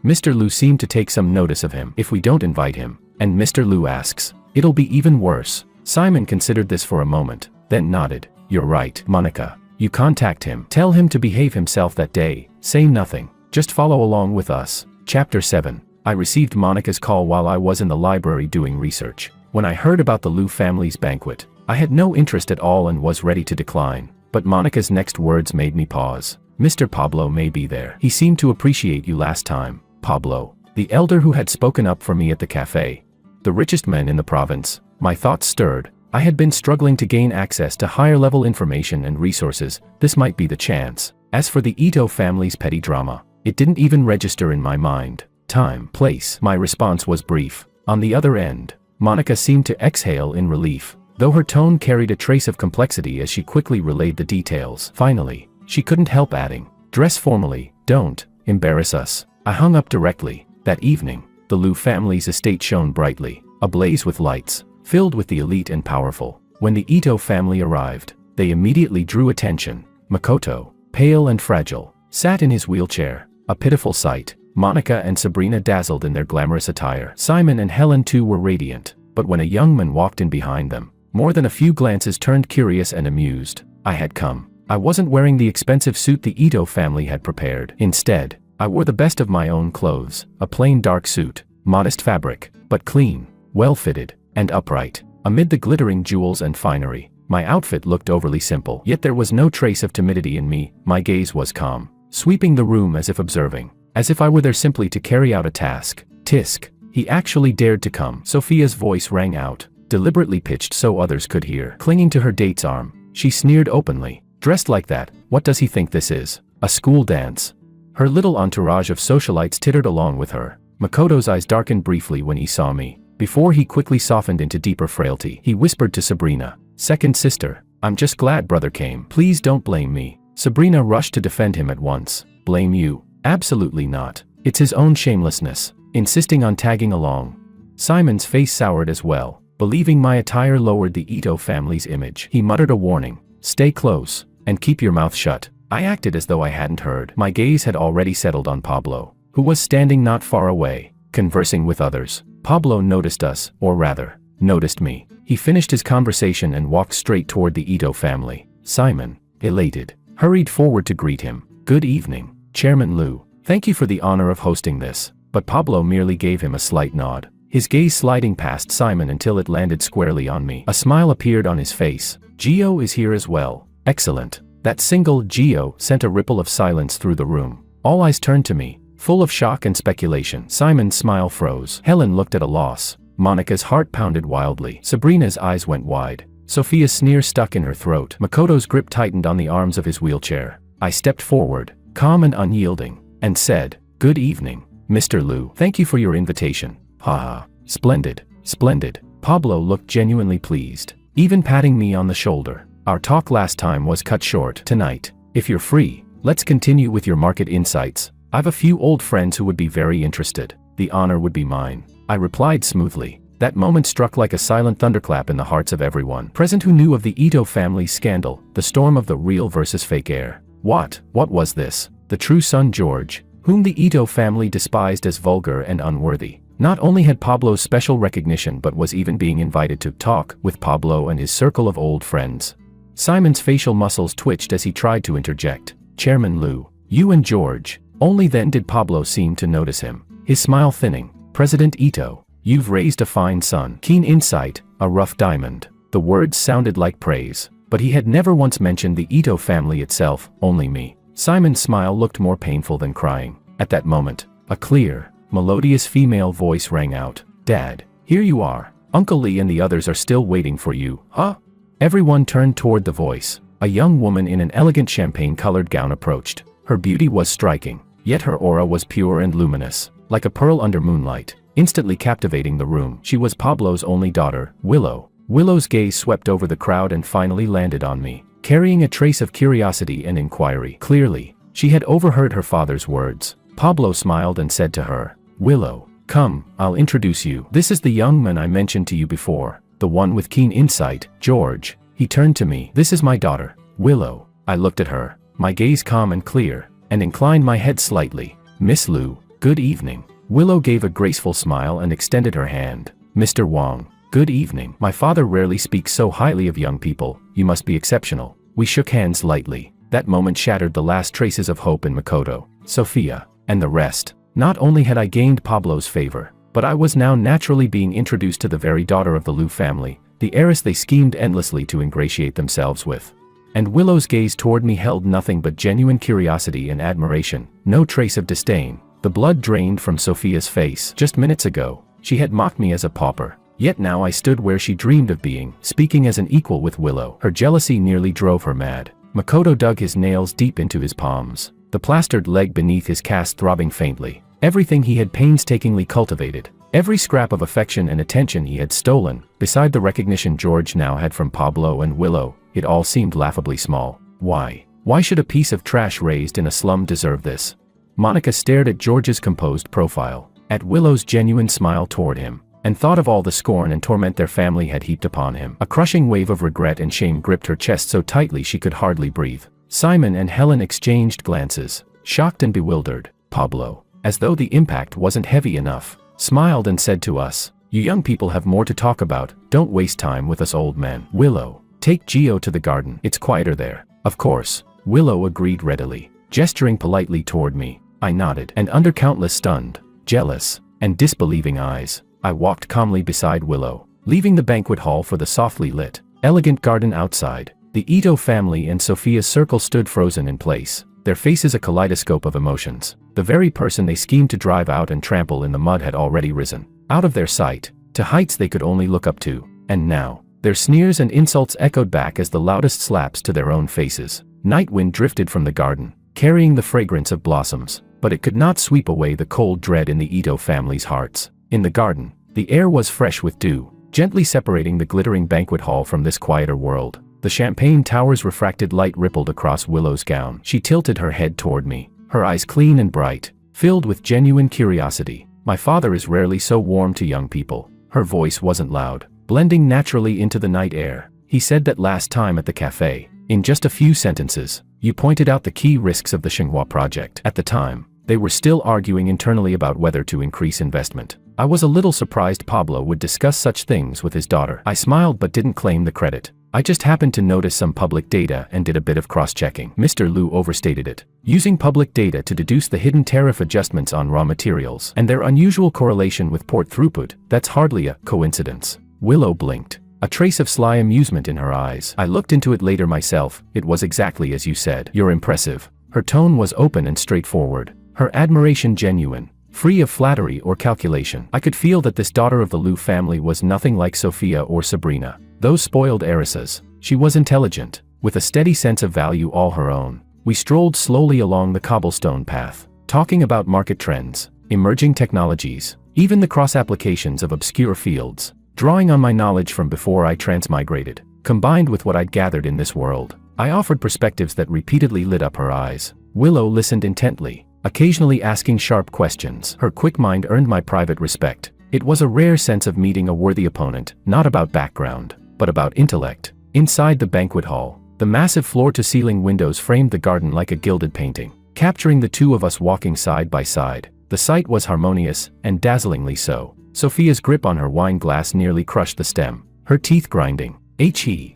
A: Mr. Liu seemed to take some notice of him. If we don't invite him, and Mr. Liu asks, it'll be even worse. Simon considered this for a moment, then nodded. You're right, Monica. You contact him. Tell him to behave himself that day. Say nothing. Just follow along with us. Chapter 7. I received Monica's call while I was in the library doing research. When I heard about the Liu family's banquet, I had no interest at all and was ready to decline. But Monica's next words made me pause. Mr. Pablo may be there. He seemed to appreciate you last time. Pablo, the elder who had spoken up for me at the cafe. The richest man in the province. My thoughts stirred. I had been struggling to gain access to higher-level information and resources. This might be the chance. As for the Ito family's petty drama, it didn't even register in my mind. Time, place. My response was brief. On the other end, Monica seemed to exhale in relief, though her tone carried a trace of complexity as she quickly relayed the details. Finally, she couldn't help adding, dress formally, don't embarrass us. I hung up directly. That evening, the Liu family's estate shone brightly, ablaze with lights, filled with the elite and powerful. When the Ito family arrived, they immediately drew attention. Makoto, pale and fragile, sat in his wheelchair, a pitiful sight. Monica and Sabrina dazzled in their glamorous attire. Simon and Helen too were radiant, but when a young man walked in behind them, more than a few glances turned curious and amused. I had come. I wasn't wearing the expensive suit the Ito family had prepared. Instead, I wore the best of my own clothes, a plain dark suit, modest fabric, but clean, well-fitted, and upright. Amid the glittering jewels and finery, my outfit looked overly simple. Yet there was no trace of timidity in me. My gaze was calm, sweeping the room as if observing, as if I were there simply to carry out a task. Tisk. He actually dared to come. Sophia's voice rang out, deliberately pitched so others could hear. Clinging to her date's arm, she sneered openly. Dressed like that, what does he think this is? A school dance? Her little entourage of socialites tittered along with her. Makoto's eyes darkened briefly when he saw me. Before he quickly softened into deeper frailty, he whispered to Sabrina, second sister, I'm just glad brother came. Please don't blame me. Sabrina rushed to defend him at once. Blame you? Absolutely not. It's his own shamelessness, insisting on tagging along. Simon's face soured as well, believing my attire lowered the Ito family's image. He muttered a warning. Stay close, and keep your mouth shut. I acted as though I hadn't heard. My gaze had already settled on Pablo, who was standing not far away, conversing with others. Pablo noticed us, or rather, noticed me. He finished his conversation and walked straight toward the Ito family. Simon, elated, hurried forward to greet him. Good evening, Chairman Liu. Thank you for the honor of hosting this. But Pablo merely gave him a slight nod, his gaze sliding past Simon until it landed squarely on me. A smile appeared on his face. Gio is here as well. Excellent. That single Gio sent a ripple of silence through the room. All eyes turned to me, full of shock and speculation. Simon's smile froze. Helen looked at a loss. Monica's heart pounded wildly. Sabrina's eyes went wide. Sophia's sneer stuck in her throat. Makoto's grip tightened on the arms of his wheelchair. I stepped forward, calm and unyielding, and said, Good evening, Mr. Liu. Thank you for your invitation. Haha. Splendid. Splendid. Pablo looked genuinely pleased, even patting me on the shoulder. Our talk last time was cut short. Tonight, if you're free, let's continue with your market insights. I've a few old friends who would be very interested. The honor would be mine. I replied smoothly. That moment struck like a silent thunderclap in the hearts of everyone present who knew of the Ito family's scandal, the storm of the real versus fake heir. What was this? The true son George, whom the Ito family despised as vulgar and unworthy. Not only had Pablo's special recognition but was even being invited to talk with Pablo and his circle of old friends. Simon's facial muscles twitched as he tried to interject. Chairman Liu, you and George. Only then did Pablo seem to notice him, his smile thinning. President Ito, you've raised a fine son. Keen insight, a rough diamond. The words sounded like praise, but he had never once mentioned the Ito family itself, only me. Simon's smile looked more painful than crying. At that moment, a clear, melodious female voice rang out. "Dad, here you are. Uncle Lee and the others are still waiting for you, huh?" Everyone turned toward the voice. A young woman in an elegant champagne-colored gown approached. Her beauty was striking, yet her aura was pure and luminous, like a pearl under moonlight, instantly captivating the room. She was Pablo's only daughter, Willow. Willow's gaze swept over the crowd and finally landed on me, carrying a trace of curiosity and inquiry. Clearly, she had overheard her father's words. Pablo smiled and said to her, "Willow, come, I'll introduce you. This is the young man I mentioned to you before, the one with keen insight, George." He turned to me. "This is my daughter, Willow." I looked at her, my gaze calm and clear, and inclined my head slightly. "Miss Lu, good evening." Willow gave a graceful smile and extended her hand. "Mr. Wang, good evening. My father rarely speaks so highly of young people. You must be exceptional." We shook hands lightly. That moment shattered the last traces of hope in Makoto, Sophia, and the rest. Not only had I gained Pablo's favor, but I was now naturally being introduced to the very daughter of the Lu family, the heiress they schemed endlessly to ingratiate themselves with. And Willow's gaze toward me held nothing but genuine curiosity and admiration, no trace of disdain. The blood drained from Sophia's face. Just minutes ago, she had mocked me as a pauper, yet now I stood where she dreamed of being, speaking as an equal with Willow. Her jealousy nearly drove her mad. Makoto dug his nails deep into his palms, the plastered leg beneath his cast throbbing faintly. Everything he had painstakingly cultivated, every scrap of affection and attention he had stolen, beside the recognition George now had from Pablo and Willow, it all seemed laughably small. Why? Why should a piece of trash raised in a slum deserve this? Monica stared at George's composed profile, at Willow's genuine smile toward him, and thought of all the scorn and torment their family had heaped upon him. A crushing wave of regret and shame gripped her chest so tightly she could hardly breathe. Simon and Helen exchanged glances, shocked and bewildered. Pablo, as though the impact wasn't heavy enough, smiled and said to us, "You young people have more to talk about, don't waste time with us old men. Willow, take Gio to the garden, it's quieter there." Of course, Willow agreed readily, gesturing politely toward me. I nodded, and under countless stunned, jealous, and disbelieving eyes, I walked calmly beside Willow, leaving the banquet hall for the softly lit, elegant garden outside. The Ito family and Sophia's circle stood frozen in place, their faces a kaleidoscope of emotions. The very person they schemed to drive out and trample in the mud had already risen, out of their sight, to heights they could only look up to, and now, their sneers and insults echoed back as the loudest slaps to their own faces. Night wind drifted from the garden, carrying the fragrance of blossoms, but it could not sweep away the cold dread in the Ito family's hearts. In the garden, the air was fresh with dew, gently separating the glittering banquet hall from this quieter world. The champagne tower's refracted light rippled across Willow's gown. She tilted her head toward me, her eyes clean and bright, filled with genuine curiosity. "My father is rarely so warm to young people." Her voice wasn't loud, blending naturally into the night air. "He said that last time at the cafe, in just a few sentences, you pointed out the key risks of the Xinhua project. At the time, they were still arguing internally about whether to increase investment. I was a little surprised Pablo would discuss such things with his daughter." I smiled but didn't claim the credit. "I just happened to notice some public data and did a bit of cross-checking." Mr. Lu overstated it. "Using public data to deduce the hidden tariff adjustments on raw materials and their unusual correlation with port throughput, that's hardly a coincidence." Willow blinked, a trace of sly amusement in her eyes. "I looked into it later myself. It was exactly as you said. You're impressive." Her tone was open and straightforward, her admiration genuine, free of flattery or calculation. I could feel that this daughter of the Lu family was nothing like Sophia or Sabrina, those spoiled heiresses. She was intelligent, with a steady sense of value all her own. We strolled slowly along the cobblestone path, talking about market trends, emerging technologies, even the cross-applications of obscure fields, drawing on my knowledge from before I transmigrated, combined with what I'd gathered in this world. I offered perspectives that repeatedly lit up her eyes. Willow listened intently, occasionally asking sharp questions. Her quick mind earned my private respect. It was a rare sense of meeting a worthy opponent, not about background, but about intellect. Inside the banquet hall, the massive floor-to-ceiling windows framed the garden like a gilded painting, capturing the two of us walking side by side. The sight was harmonious, and dazzlingly so. Sophia's grip on her wine glass nearly crushed the stem, her teeth grinding.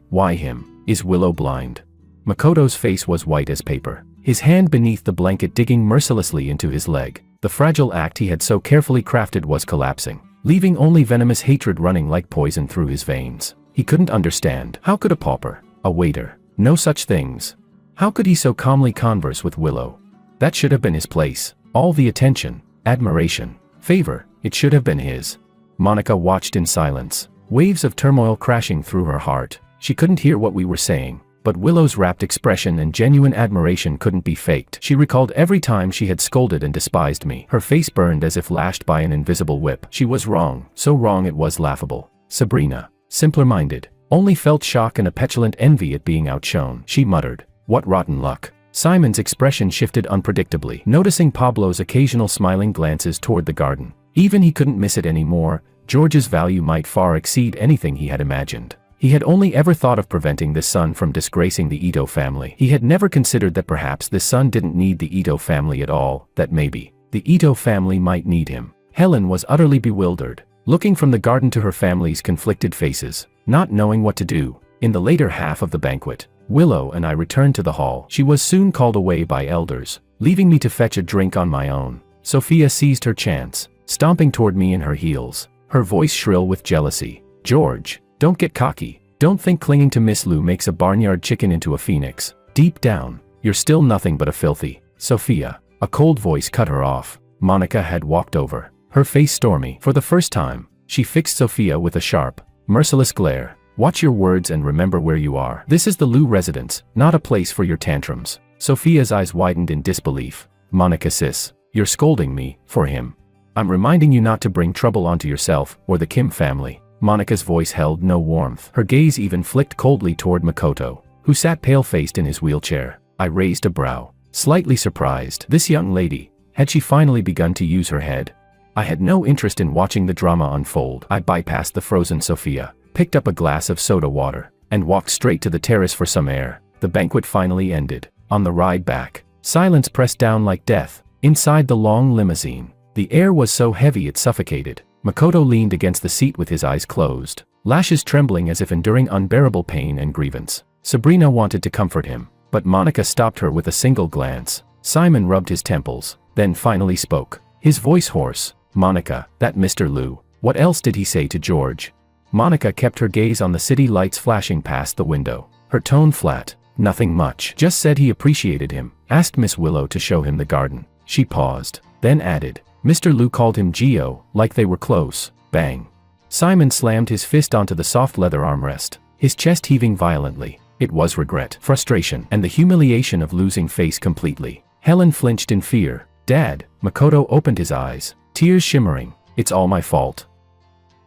A: Why him? Is Willow blind? Makoto's face was white as paper, his hand beneath the blanket digging mercilessly into his leg. The fragile act he had so carefully crafted was collapsing, leaving only venomous hatred running like poison through his veins. He couldn't understand. How could a pauper, A waiter. No such things. How could he so calmly converse with Willow? That should have been his place. All the attention, admiration, favor, it should have been his. Monica watched in silence, waves of turmoil crashing through her heart. She couldn't hear what we were saying, but Willow's rapt expression and genuine admiration couldn't be faked. She recalled every time she had scolded and despised me. Her face burned as if lashed by an invisible whip. She was wrong, so wrong it was laughable. Sabrina, simpler-minded, only felt shock and a petulant envy at being outshone. She muttered, "What rotten luck." Simon's expression shifted unpredictably, noticing Pablo's occasional smiling glances toward the garden. Even he couldn't miss it anymore. George's value might far exceed anything he had imagined. He had only ever thought of preventing this son from disgracing the Ito family. He had never considered that perhaps this son didn't need the Ito family at all, that maybe the Ito family might need him. Helen was utterly bewildered, looking from the garden to her family's conflicted faces, not knowing what to do. In the later half of the banquet, Willow and I returned to the hall. She was soon called away by elders, leaving me to fetch a drink on my own. Sophia seized her chance, stomping toward me in her heels, her voice shrill with jealousy. "George, don't get cocky. Don't think clinging to Miss Lou makes a barnyard chicken into a phoenix. Deep down, you're still nothing but a filthy." "Sophia." A cold voice cut her off. Monica had walked over, her face stormy. For the first time, she fixed Sophia with a sharp, merciless glare. "Watch your words and remember where you are. This is the Lou residence, not a place for your tantrums." Sophia's eyes widened in disbelief. "Monica sis, you're scolding me, for him. I'm reminding you not to bring trouble onto yourself, or the Kim family." Monica's voice held no warmth. Her gaze even flicked coldly toward Makoto, who sat pale-faced in his wheelchair. I raised a brow, slightly surprised. This young lady, had she finally begun to use her head? I had no interest in watching the drama unfold. I bypassed the frozen Sophia, picked up a glass of soda water, and walked straight to the terrace for some air. The banquet finally ended. On the ride back, silence pressed down like death. Inside the long limousine, the air was so heavy it suffocated. Makoto leaned against the seat with his eyes closed, lashes trembling as if enduring unbearable pain and grievance. Sabrina wanted to comfort him, but Monica stopped her with a single glance. Simon rubbed his temples, then finally spoke, his voice hoarse. "Monica, that Mr. Lou, what else did he say to George?" Monica kept her gaze on the city lights flashing past the window, her tone flat. "Nothing much. Just said he appreciated him. Asked Miss Willow to show him the garden." She paused, then added, "Mr. Lou called him Gio, like they were close." Bang. Simon slammed his fist onto the soft leather armrest, his chest heaving violently. It was regret, frustration, and the humiliation of losing face completely. Helen flinched in fear. "Dad." Makoto opened his eyes, tears shimmering. "It's all my fault.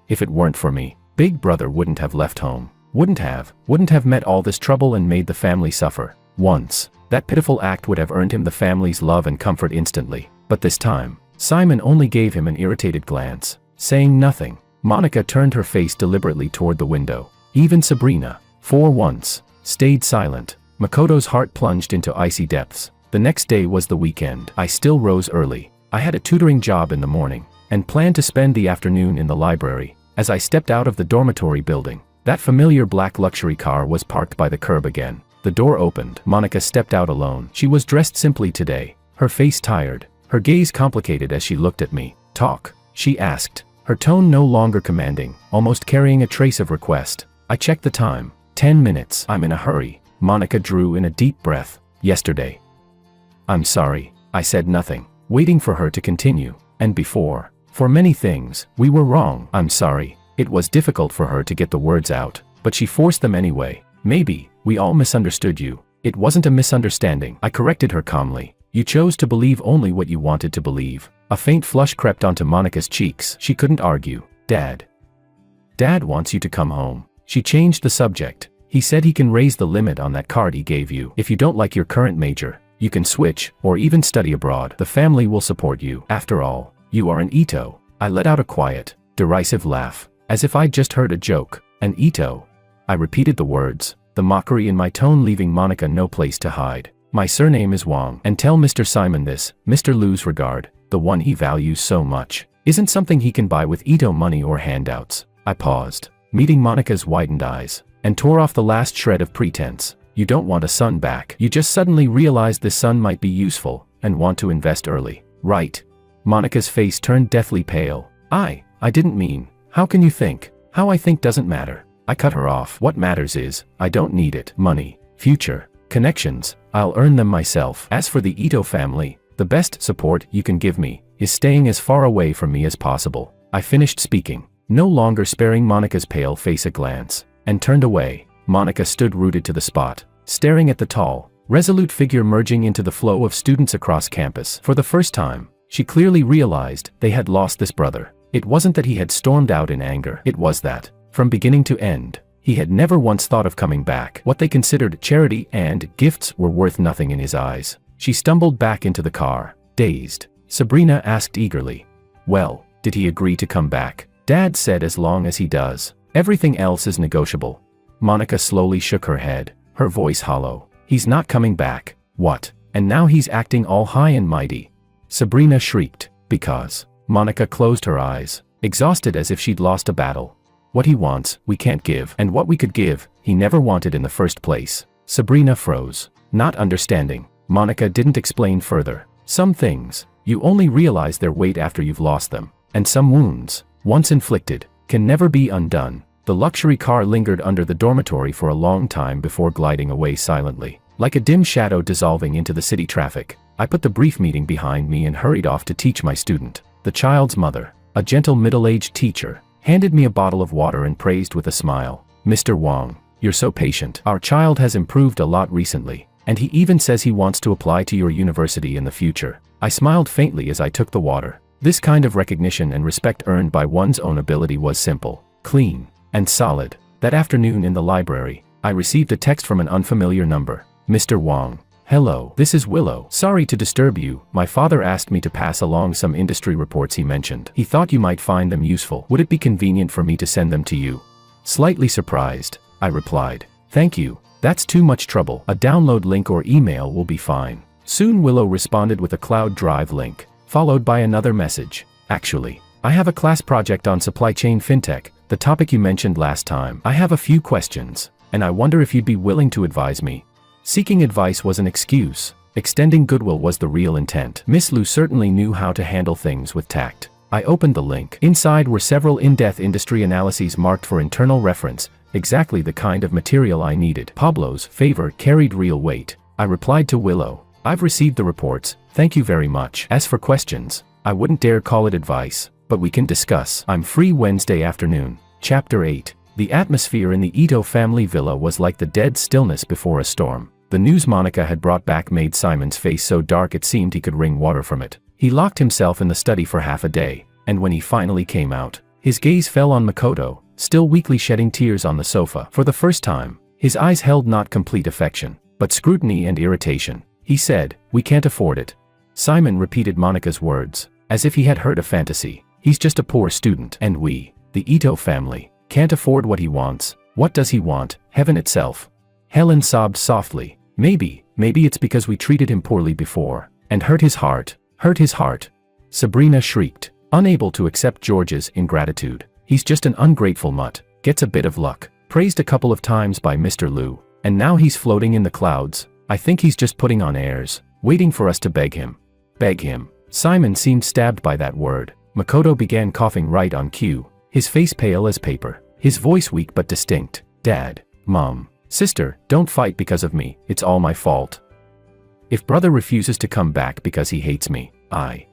A: If it weren't for me, Big Brother wouldn't have left home. Wouldn't have met all this trouble and made the family suffer. Once, that pitiful act would have earned him the family's love and comfort instantly. But this time, Simon only gave him an irritated glance, saying nothing. Monica turned her face deliberately toward the window. Even Sabrina, for once, stayed silent. Makoto's heart plunged into icy depths. The next day was the weekend. I still rose early. I had a tutoring job in the morning, and planned to spend the afternoon in the library. As I stepped out of the dormitory building, that familiar black luxury car was parked by the curb again. The door opened. Monica stepped out alone. She was dressed simply today, her face tired, her gaze complicated as she looked at me. "Talk," she asked, her tone no longer commanding, almost carrying a trace of request. I checked the time. 10 minutes. "I'm in a hurry." Monica drew in a deep breath. "Yesterday." "I'm sorry." I said nothing, waiting for her to continue. "And before. For many things, we were wrong." "I'm sorry." It was difficult for her to get the words out, but she forced them anyway. "Maybe, we all misunderstood you." "It wasn't a misunderstanding," I corrected her calmly. "You chose to believe only what you wanted to believe." A faint flush crept onto Monica's cheeks. She couldn't argue. Dad wants you to come home." She changed the subject. "He said he can raise the limit on that card he gave you. If you don't like your current major, you can switch, or even study abroad. The family will support you. After all, you are an Ito." I let out a quiet, derisive laugh, as if I'd just heard a joke. "An Ito?" I repeated the words, the mockery in my tone leaving Monica no place to hide. "My surname is Wang. And tell Mr. Simon this, Mr. Lou's regard, the one he values so much, isn't something he can buy with Ito money or handouts." I paused, meeting Monica's widened eyes, and tore off the last shred of pretense. "You don't want a son back. You just suddenly realized this son might be useful, and want to invest early, right?" Monica's face turned deathly pale. I didn't mean, how can you think? How I think doesn't matter." I cut her off. What matters is, I don't need it. Money, future, connections, I'll earn them myself. As for the Ito family, the best support you can give me is staying as far away from me as possible. I finished speaking, no longer sparing Monika's pale face a glance, and turned away. Monika stood rooted to the spot, staring at the tall, resolute figure merging into the flow of students across campus. For the first time, she clearly realized they had lost this brother. It wasn't that he had stormed out in anger. It was that, from beginning to end, he had never once thought of coming back. What they considered charity and gifts were worth nothing in his eyes. She stumbled back into the car, dazed. Sabrina asked eagerly, "Well, did he agree to come back?" Dad said as long as he does. Everything else is negotiable. Monika slowly shook her head, her voice hollow. "He's not coming back." "What? And now he's acting all high and mighty?" Sabrina shrieked. "Because." Monika closed her eyes, exhausted as if she'd lost a battle. "What he wants, we can't give. And what we could give, he never wanted in the first place." Sabrina froze, not understanding. Monika didn't explain further. "Some things, you only realize their weight after you've lost them. And some wounds, once inflicted, can never be undone." The luxury car lingered under the dormitory for a long time before gliding away silently, like a dim shadow dissolving into the city traffic. I put the brief meeting behind me and hurried off to teach my student. The child's mother, a gentle middle-aged teacher, handed me a bottle of water and praised with a smile. "Mr. Wang, you're so patient. Our child has improved a lot recently, and he even says he wants to apply to your university in the future." I smiled faintly as I took the water. This kind of recognition and respect earned by one's own ability was simple, clean, and solid. That afternoon in the library, I received a text from an unfamiliar number. "Mr. Wang. Hello, this is Willow. Sorry to disturb you. My father asked me to pass along some industry reports he mentioned. He thought you might find them useful. Would it be convenient for me to send them to you?" Slightly surprised, I replied, "Thank you. That's too much trouble. A download link or email will be fine." Soon Willow responded with a Cloud Drive link, followed by another message. "Actually, I have a class project on supply chain fintech, the topic you mentioned last time. I have a few questions, and I wonder if you'd be willing to advise me." Seeking advice was an excuse. Extending goodwill was the real intent. Miss Lu certainly knew how to handle things with tact. I opened the link. Inside were several in-depth industry analyses marked for internal reference, exactly the kind of material I needed. Pablo's favor carried real weight. I replied to Willow, "I've received the reports, thank you very much. As for questions, I wouldn't dare call it advice, but we can discuss. I'm free Wednesday afternoon." Chapter 8. The atmosphere in the Ito family villa was like the dead stillness before a storm. The news Monika had brought back made Simon's face so dark it seemed he could wring water from it. He locked himself in the study for half a day, and when he finally came out, his gaze fell on Makoto, still weakly shedding tears on the sofa. For the first time, his eyes held not complete affection, but scrutiny and irritation. He said, "We can't afford it." Simon repeated Monika's words, as if he had heard a fantasy. "He's just a poor student, and we, the Ito family, can't afford what he wants." "What does he want? Heaven itself." Helen sobbed softly. Maybe it's because we treated him poorly before, and hurt his heart. Hurt his heart." Sabrina shrieked, unable to accept George's ingratitude. "He's just an ungrateful mutt, gets a bit of luck, praised a couple of times by Mr. Liu, and now he's floating in the clouds. I think he's just putting on airs, waiting for us to beg him." Beg him. Simon seemed stabbed by that word. Makoto began coughing right on cue, his face pale as paper, his voice weak but distinct. "Dad, Mom, Sister, don't fight because of me, it's all my fault. If brother refuses to come back because he hates me, I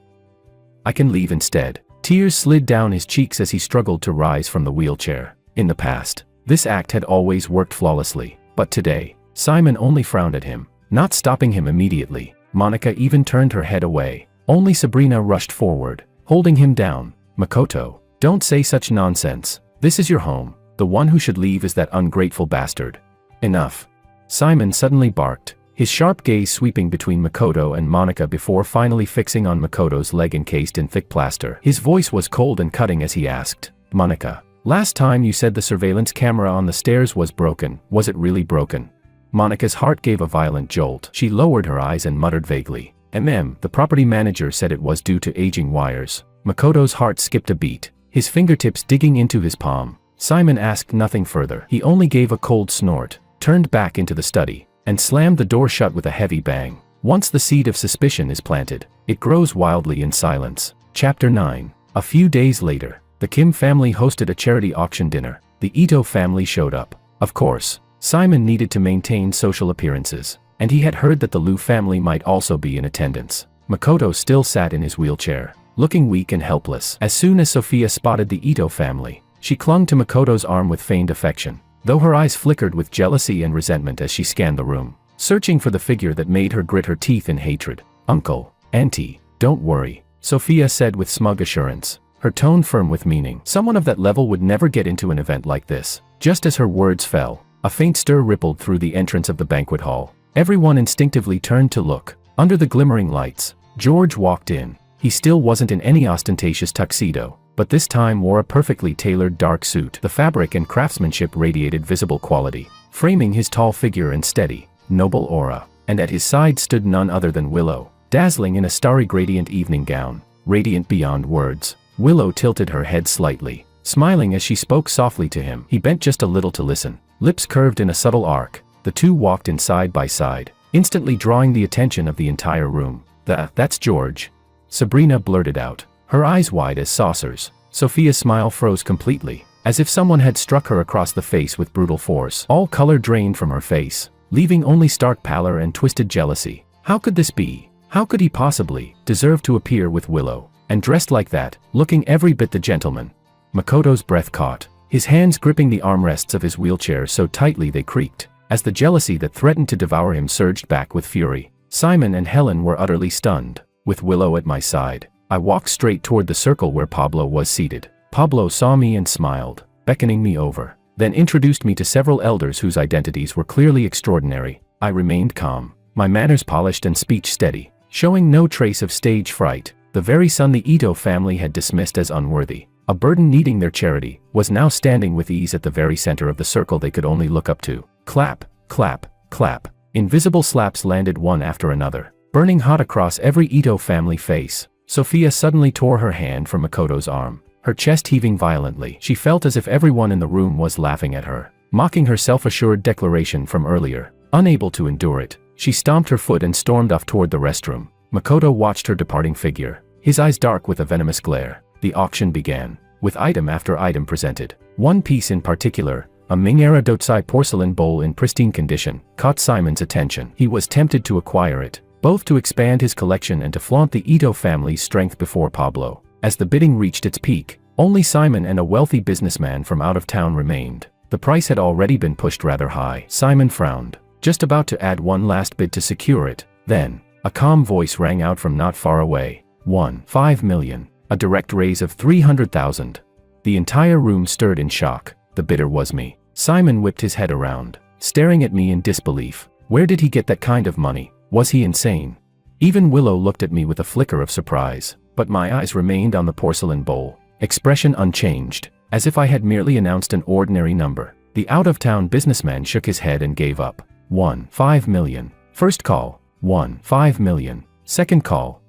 A: can leave instead." Tears slid down his cheeks as he struggled to rise from the wheelchair. In the past, this act had always worked flawlessly, but today, Simon only frowned at him, not stopping him immediately. Monika even turned her head away. Only Sabrina rushed forward, holding him down. "Makoto, don't say such nonsense. This is your home. The one who should leave is that ungrateful bastard." "Enough." Simon suddenly barked, his sharp gaze sweeping between Makoto and Monika before finally fixing on Makoto's leg encased in thick plaster. His voice was cold and cutting as he asked, "Monika, last time you said the surveillance camera on the stairs was broken. Was it really broken?" Monika's heart gave a violent jolt. She lowered her eyes and muttered vaguely, The property manager said it was due to aging wires." Makoto's heart skipped a beat, his fingertips digging into his palm. Simon asked nothing further. He only gave a cold snort, turned back into the study, and slammed the door shut with a heavy bang. Once the seed of suspicion is planted, it grows wildly in silence. Chapter 9. A few days later, the Kim family hosted a charity auction dinner. The Ito family showed up. Of course, Simon needed to maintain social appearances, and he had heard that the Liu family might also be in attendance. Makoto still sat in his wheelchair, looking weak and helpless. As soon as Sophia spotted the Ito family, she clung to Makoto's arm with feigned affection, though her eyes flickered with jealousy and resentment as she scanned the room, searching for the figure that made her grit her teeth in hatred. "Uncle, Auntie, don't worry," Sophia said with smug assurance, her tone firm with meaning. Someone of that level would never get into an event like this. Just as her words fell, a faint stir rippled through the entrance of the banquet hall. Everyone instinctively turned to look. Under the glimmering lights, George walked in. He still wasn't in any ostentatious tuxedo, but this time wore a perfectly tailored dark suit. The fabric and craftsmanship radiated visible quality, framing his tall figure and steady, noble aura. And at his side stood none other than Willow, dazzling in a starry gradient evening gown, radiant beyond words. Willow tilted her head slightly, smiling as she spoke softly to him. He bent just a little to listen, lips curved in a subtle arc. The two walked in side by side, instantly drawing the attention of the entire room. That's George," Sabrina blurted out, her eyes wide as saucers. Sophia's smile froze completely, as if someone had struck her across the face with brutal force. All color drained from her face, leaving only stark pallor and twisted jealousy. How could this be? How could he possibly deserve to appear with Willow, and dressed like that, looking every bit the gentleman? Makoto's breath caught, his hands gripping the armrests of his wheelchair so tightly they creaked, as the jealousy that threatened to devour him surged back with fury. Simon and Helen were utterly stunned. With Willow at my side, I walked straight toward the circle where Pablo was seated. Pablo saw me and smiled, beckoning me over, then introduced me to several elders whose identities were clearly extraordinary. I remained calm, my manners polished and speech steady, showing no trace of stage fright. The very son the Ito family had dismissed as unworthy, a burden needing their charity, was now standing with ease at the very center of the circle they could only look up to. Clap, clap, clap. Invisible slaps landed one after another, burning hot across every Ito family face. Sophia suddenly tore her hand from Makoto's arm, her chest heaving violently. She felt as if everyone in the room was laughing at her, mocking her self-assured declaration from earlier. Unable to endure it, she stomped her foot and stormed off toward the restroom. Makoto watched her departing figure, his eyes dark with a venomous glare. The auction began, with item after item presented. One piece in particular, a Ming-era Dotsai porcelain bowl in pristine condition, caught Simon's attention. He was tempted to acquire it, both to expand his collection and to flaunt the Ito family's strength before Pablo. As the bidding reached its peak, only Simon and a wealthy businessman from out of town remained. The price had already been pushed rather high. Simon frowned, just about to add one last bid to secure it. Then, a calm voice rang out from not far away. 5 million. A direct raise of 300,000. The entire room stirred in shock. The bidder was me. Simon whipped his head around, staring at me in disbelief. Where did he get that kind of money? Was he insane? Even Willow looked at me with a flicker of surprise, but my eyes remained on the porcelain bowl, expression unchanged, as if I had merely announced an ordinary number. The out-of-town businessman shook his head and gave up. 5 million. First call, 5 million. Second call,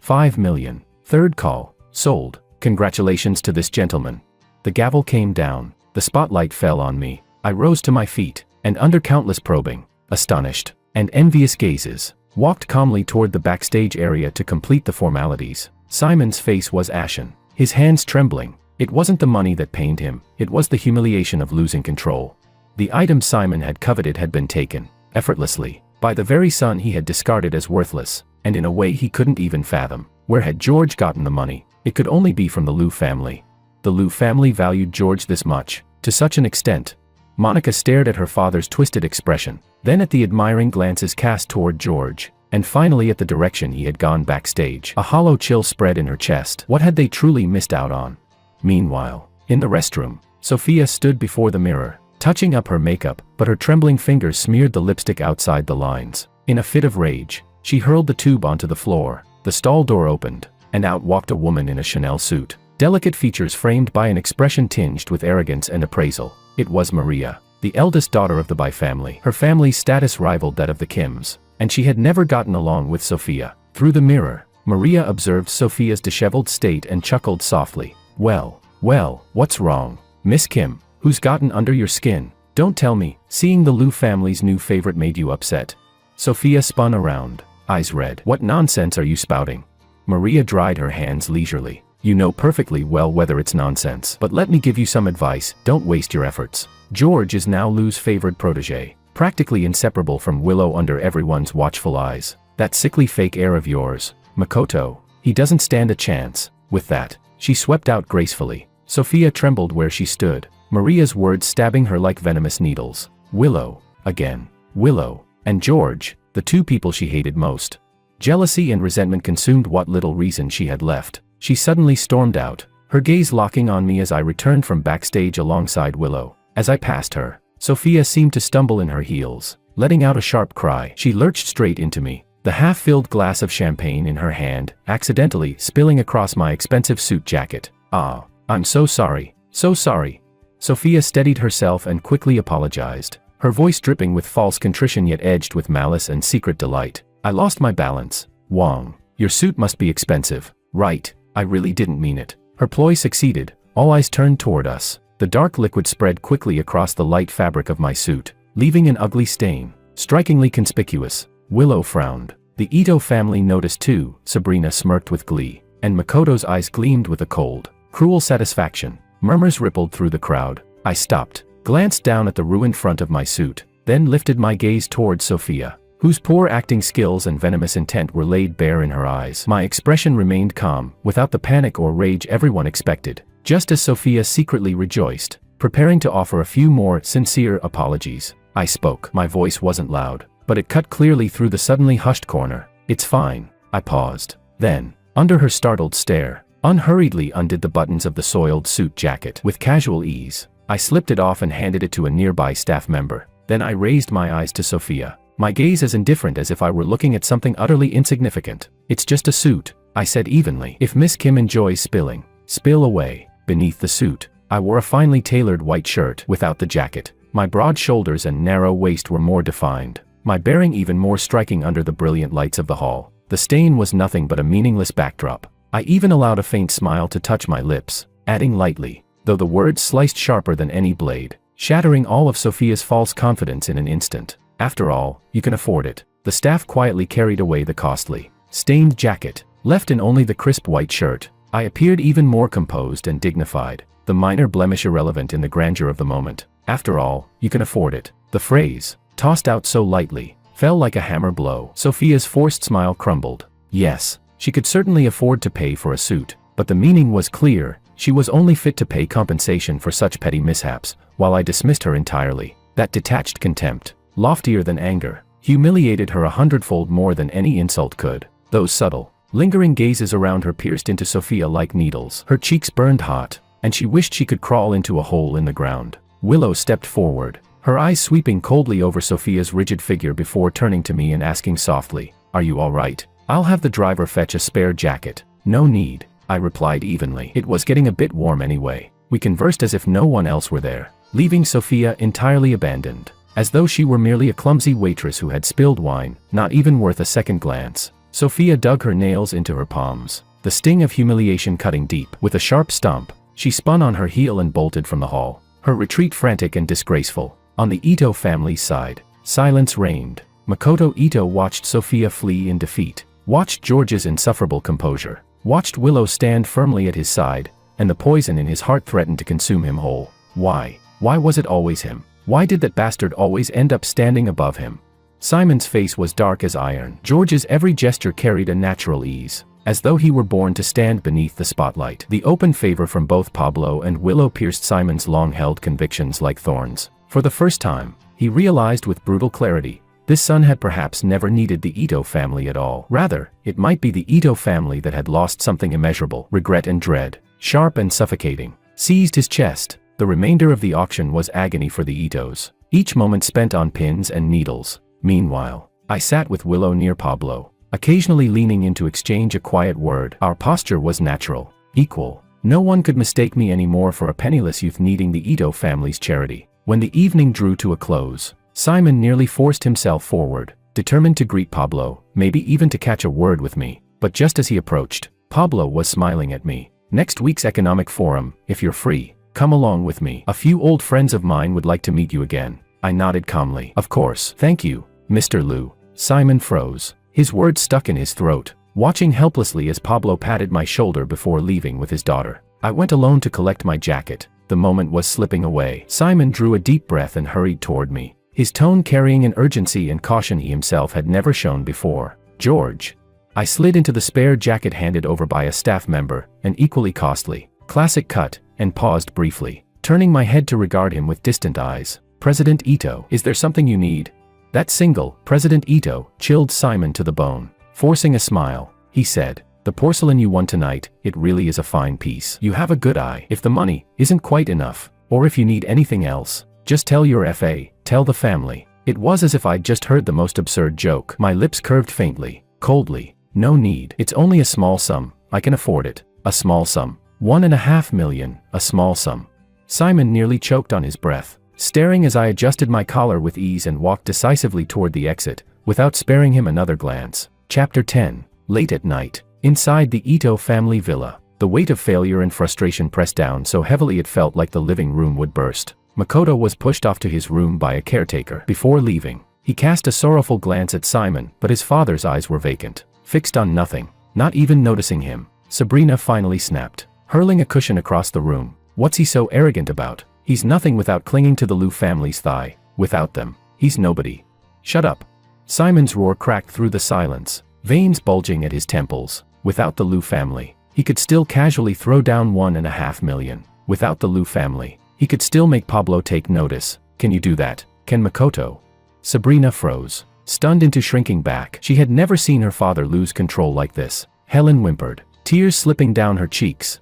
A: 5 million. Third call, sold. Congratulations to this gentleman. The gavel came down, the spotlight fell on me. I rose to my feet, and under countless probing, astonished, and envious gazes, walked calmly toward the backstage area to complete the formalities. Simon's face was ashen, his hands trembling. It wasn't the money that pained him, it was the humiliation of losing control. The item Simon had coveted had been taken, effortlessly, by the very son he had discarded as worthless, and in a way he couldn't even fathom. Where had George gotten the money? It could only be from the Liu family. The Liu family valued George this much, to such an extent. Monica stared at her father's twisted expression, then at the admiring glances cast toward George, and finally at the direction he had gone backstage. A hollow chill spread in her chest. What had they truly missed out on? Meanwhile, in the restroom, Sophia stood before the mirror, touching up her makeup, but her trembling fingers smeared the lipstick outside the lines. In a fit of rage, she hurled the tube onto the floor. The stall door opened, and out walked a woman in a Chanel suit, delicate features framed by an expression tinged with arrogance and appraisal. It was Maria, the eldest daughter of the Bai family. Her family's status rivaled that of the Kims, and she had never gotten along with Sophia. Through the mirror, Maria observed Sophia's disheveled state and chuckled softly. Well, what's wrong, Miss Kim? Who's gotten under your skin? Don't tell me, seeing the Liu family's new favorite made you upset. Sophia spun around, eyes red. What nonsense are you spouting? Maria dried her hands leisurely. You know perfectly well whether it's nonsense. But let me give you some advice, don't waste your efforts. George is now Lou's favored protege, practically inseparable from Willow under everyone's watchful eyes. That sickly fake heir of yours, Makoto, he doesn't stand a chance. With that, she swept out gracefully. Sophia trembled where she stood, Maria's words stabbing her like venomous needles. Willow, again. Willow, and George, the two people she hated most. Jealousy and resentment consumed what little reason she had left. She suddenly stormed out, her gaze locking on me as I returned from backstage alongside Willow. As I passed her, Sophia seemed to stumble in her heels, letting out a sharp cry. She lurched straight into me, the half-filled glass of champagne in her hand, accidentally spilling across my expensive suit jacket. "Ah, I'm so sorry, so sorry." Sophia steadied herself and quickly apologized, her voice dripping with false contrition yet edged with malice and secret delight. "I lost my balance. Wong, your suit must be expensive, right? I really didn't mean it." Her ploy succeeded, all eyes turned toward us. The dark liquid spread quickly across the light fabric of my suit, leaving an ugly stain, strikingly conspicuous. Willow frowned. The Ito family noticed too, Sabrina smirked with glee, and Makoto's eyes gleamed with a cold, cruel satisfaction. Murmurs rippled through the crowd. I stopped, glanced down at the ruined front of my suit, then lifted my gaze towards Sophia, whose poor acting skills and venomous intent were laid bare in her eyes. My expression remained calm, without the panic or rage everyone expected, just as Sophia secretly rejoiced, preparing to offer a few more sincere apologies. I spoke. My voice wasn't loud, but it cut clearly through the suddenly hushed corner. "It's fine." I paused. Then, under her startled stare, unhurriedly undid the buttons of the soiled suit jacket. With casual ease, I slipped it off and handed it to a nearby staff member. Then I raised my eyes to Sophia, my gaze as indifferent as if I were looking at something utterly insignificant. "It's just a suit," I said evenly. "If Miss Kim enjoys spilling, spill away." Beneath the suit, I wore a finely tailored white shirt without the jacket. My broad shoulders and narrow waist were more defined, my bearing even more striking under the brilliant lights of the hall. The stain was nothing but a meaningless backdrop. I even allowed a faint smile to touch my lips, adding lightly, though the words sliced sharper than any blade, shattering all of Sophia's false confidence in an instant. "After all, you can afford it." The staff quietly carried away the costly, stained jacket, left in only the crisp white shirt. I appeared even more composed and dignified, the minor blemish irrelevant in the grandeur of the moment. "After all, you can afford it." The phrase, tossed out so lightly, fell like a hammer blow. Sophia's forced smile crumbled. Yes, she could certainly afford to pay for a suit, but the meaning was clear. She was only fit to pay compensation for such petty mishaps, while I dismissed her entirely. That detached contempt, loftier than anger, humiliated her 100-fold more than any insult could. Those subtle, lingering gazes around her pierced into Sophia like needles. Her cheeks burned hot, and she wished she could crawl into a hole in the ground. Willow stepped forward, her eyes sweeping coldly over Sophia's rigid figure before turning to me and asking softly, "Are you all right? I'll have the driver fetch a spare jacket." "No need," I replied evenly. It was getting a bit warm anyway. We conversed as if no one else were there, leaving Sophia entirely abandoned, as though she were merely a clumsy waitress who had spilled wine, not even worth a second glance. Sophia dug her nails into her palms, the sting of humiliation cutting deep. With a sharp stomp, she spun on her heel and bolted from the hall, her retreat frantic and disgraceful. On the Ito family's side, silence reigned. Makoto Ito watched Sophia flee in defeat, watched George's insufferable composure, watched Willow stand firmly at his side, and the poison in his heart threatened to consume him whole. Why? Why was it always him? Why did that bastard always end up standing above him? Simon's face was dark as iron. George's every gesture carried a natural ease, as though he were born to stand beneath the spotlight. The open favor from both Pablo and Willow pierced Simon's long-held convictions like thorns. For the first time, he realized with brutal clarity, this son had perhaps never needed the Ito family at all. Rather, it might be the Ito family that had lost something immeasurable. Regret and dread, sharp and suffocating, seized his chest. The remainder of the auction was agony for the Itos, each moment spent on pins and needles. Meanwhile, I sat with Willow near Pablo, occasionally leaning in to exchange a quiet word. Our posture was natural, equal. No one could mistake me anymore for a penniless youth needing the Ito family's charity. When the evening drew to a close, Simon nearly forced himself forward, determined to greet Pablo, maybe even to catch a word with me. But just as he approached, Pablo was smiling at me. "Next week's economic forum, if you're free, come along with me. A few old friends of mine would like to meet you again." I nodded calmly. "Of course. Thank you, Mr. Liu." Simon froze, his words stuck in his throat. watching helplessly as Pablo patted my shoulder before leaving with his daughter. I went alone to collect my jacket. The moment was slipping away. Simon drew a deep breath and hurried toward me, his tone carrying an urgency and caution he himself had never shown before. "George." I slid into the spare jacket handed over by a staff member, an equally costly, classic cut, and paused briefly, turning my head to regard him with distant eyes. "President Ito, is there something you need?" That single, President Ito, chilled Simon to the bone. Forcing a smile, he said, "The porcelain you won tonight, it really is a fine piece. You have a good eye. If the money isn't quite enough, or if you need anything else, just tell your FA, tell the family." It was as if I'd just heard the most absurd joke. My lips curved faintly, coldly. "No need. It's only a small sum. I can afford it. A small sum. 1.5 million, a small sum." Simon nearly choked on his breath, staring as I adjusted my collar with ease and walked decisively toward the exit, without sparing him another glance. Chapter 10. Late at night. Inside the Ito family villa, the weight of failure and frustration pressed down so heavily it felt like the living room would burst. Makoto was pushed off to his room by a caretaker. Before leaving, he cast a sorrowful glance at Simon, but his father's eyes were vacant, fixed on nothing, not even noticing him. Sabrina finally snapped, hurling a cushion across the room. "What's he so arrogant about? He's nothing without clinging to the Liu family's thigh. Without them, he's nobody." "Shut up." Simon's roar cracked through the silence, veins bulging at his temples. Without the Liu family, he could still casually throw down 1.5 million. Without the Liu family, he could still make Pablo take notice. "Can you do that? Can Makoto?" Sabrina froze, stunned into shrinking back. She had never seen her father lose control like this. Helen whimpered, tears slipping down her cheeks.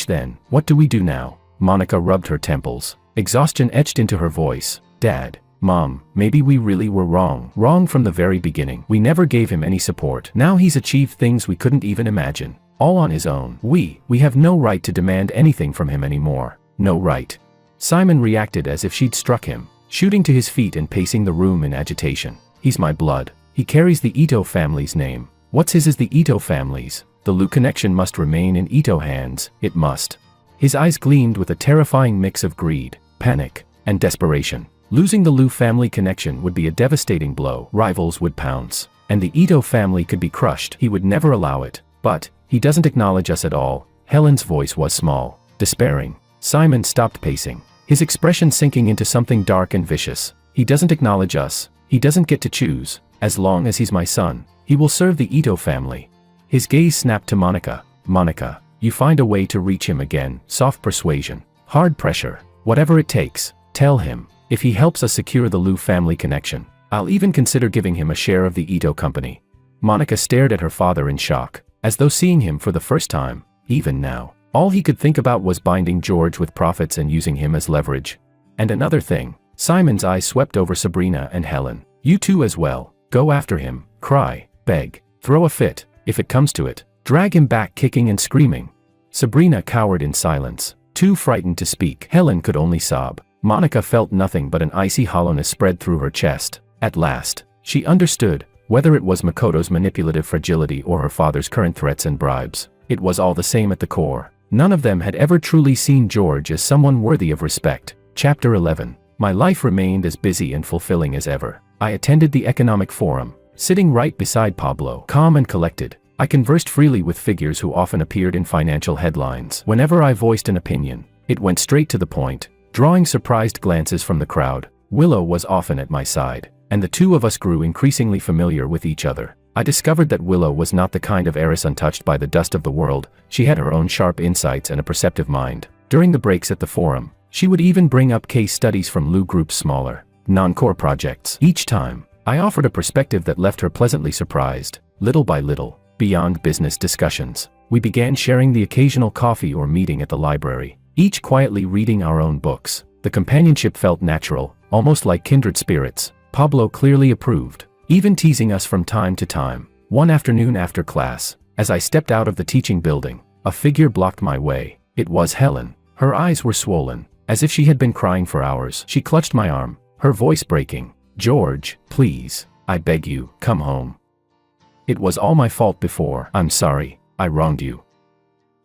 A: Then, what do we do now?" Monica rubbed her temples. Exhaustion etched into her voice. "Dad, Mom, maybe we really were wrong. Wrong from the very beginning. We never gave him any support. Now he's achieved things we couldn't even imagine. All on his own. We have no right to demand anything from him anymore. No right." Simon reacted as if she'd struck him, shooting to his feet and pacing the room in agitation. "He's my blood. He carries the Ito family's name. What's his is the Ito family's. The Liu connection must remain in Ito hands. It must." His eyes gleamed with a terrifying mix of greed, panic, and desperation. Losing the Liu family connection would be a devastating blow. Rivals would pounce, and the Ito family could be crushed. He would never allow it. "But he doesn't acknowledge us at all." Helen's voice was small, despairing. Simon stopped pacing, his expression sinking into something dark and vicious. "He doesn't acknowledge us. He doesn't get to choose. As long as he's my son, he will serve the Ito family." His gaze snapped to Monica. "Monica, you find a way to reach him again." Soft persuasion, hard pressure, whatever it takes. "Tell him, if he helps us secure the Liu family connection, I'll even consider giving him a share of the Ito company." Monica stared at her father in shock, as though seeing him for the first time. Even now, all he could think about was binding George with profits and using him as leverage. "And another thing." Simon's eyes swept over Sabrina and Helen. "You two as well. Go after him, cry, beg, throw a fit, if it comes to it. Drag him back kicking and screaming." Sabrina cowered in silence, too frightened to speak. Helen could only sob. Monica felt nothing but an icy hollowness spread through her chest. At last, she understood, whether it was Makoto's manipulative fragility or her father's current threats and bribes, it was all the same at the core. None of them had ever truly seen George as someone worthy of respect. Chapter 11. My life remained as busy and fulfilling as ever. I attended the economic forum, sitting right beside Pablo. Calm and collected, I conversed freely with figures who often appeared in financial headlines. Whenever I voiced an opinion, it went straight to the point, drawing surprised glances from the crowd. Willow was often at my side, and the two of us grew increasingly familiar with each other. I discovered that Willow was not the kind of heiress untouched by the dust of the world. She had her own sharp insights and a perceptive mind. During the breaks at the forum, she would even bring up case studies from Liu Group's smaller, non-core projects. Each time, I offered a perspective that left her pleasantly surprised. Little by little, beyond business discussions, we began sharing the occasional coffee or meeting at the library, each quietly reading our own books. The companionship felt natural, almost like kindred spirits. Pablo clearly approved, even teasing us from time to time. One afternoon after class, as I stepped out of the teaching building, a figure blocked my way. It was Helen. Her eyes were swollen, as if she had been crying for hours. She clutched my arm, her voice breaking. "George, please, I beg you, come home. It was all my fault before. I'm sorry, I wronged you.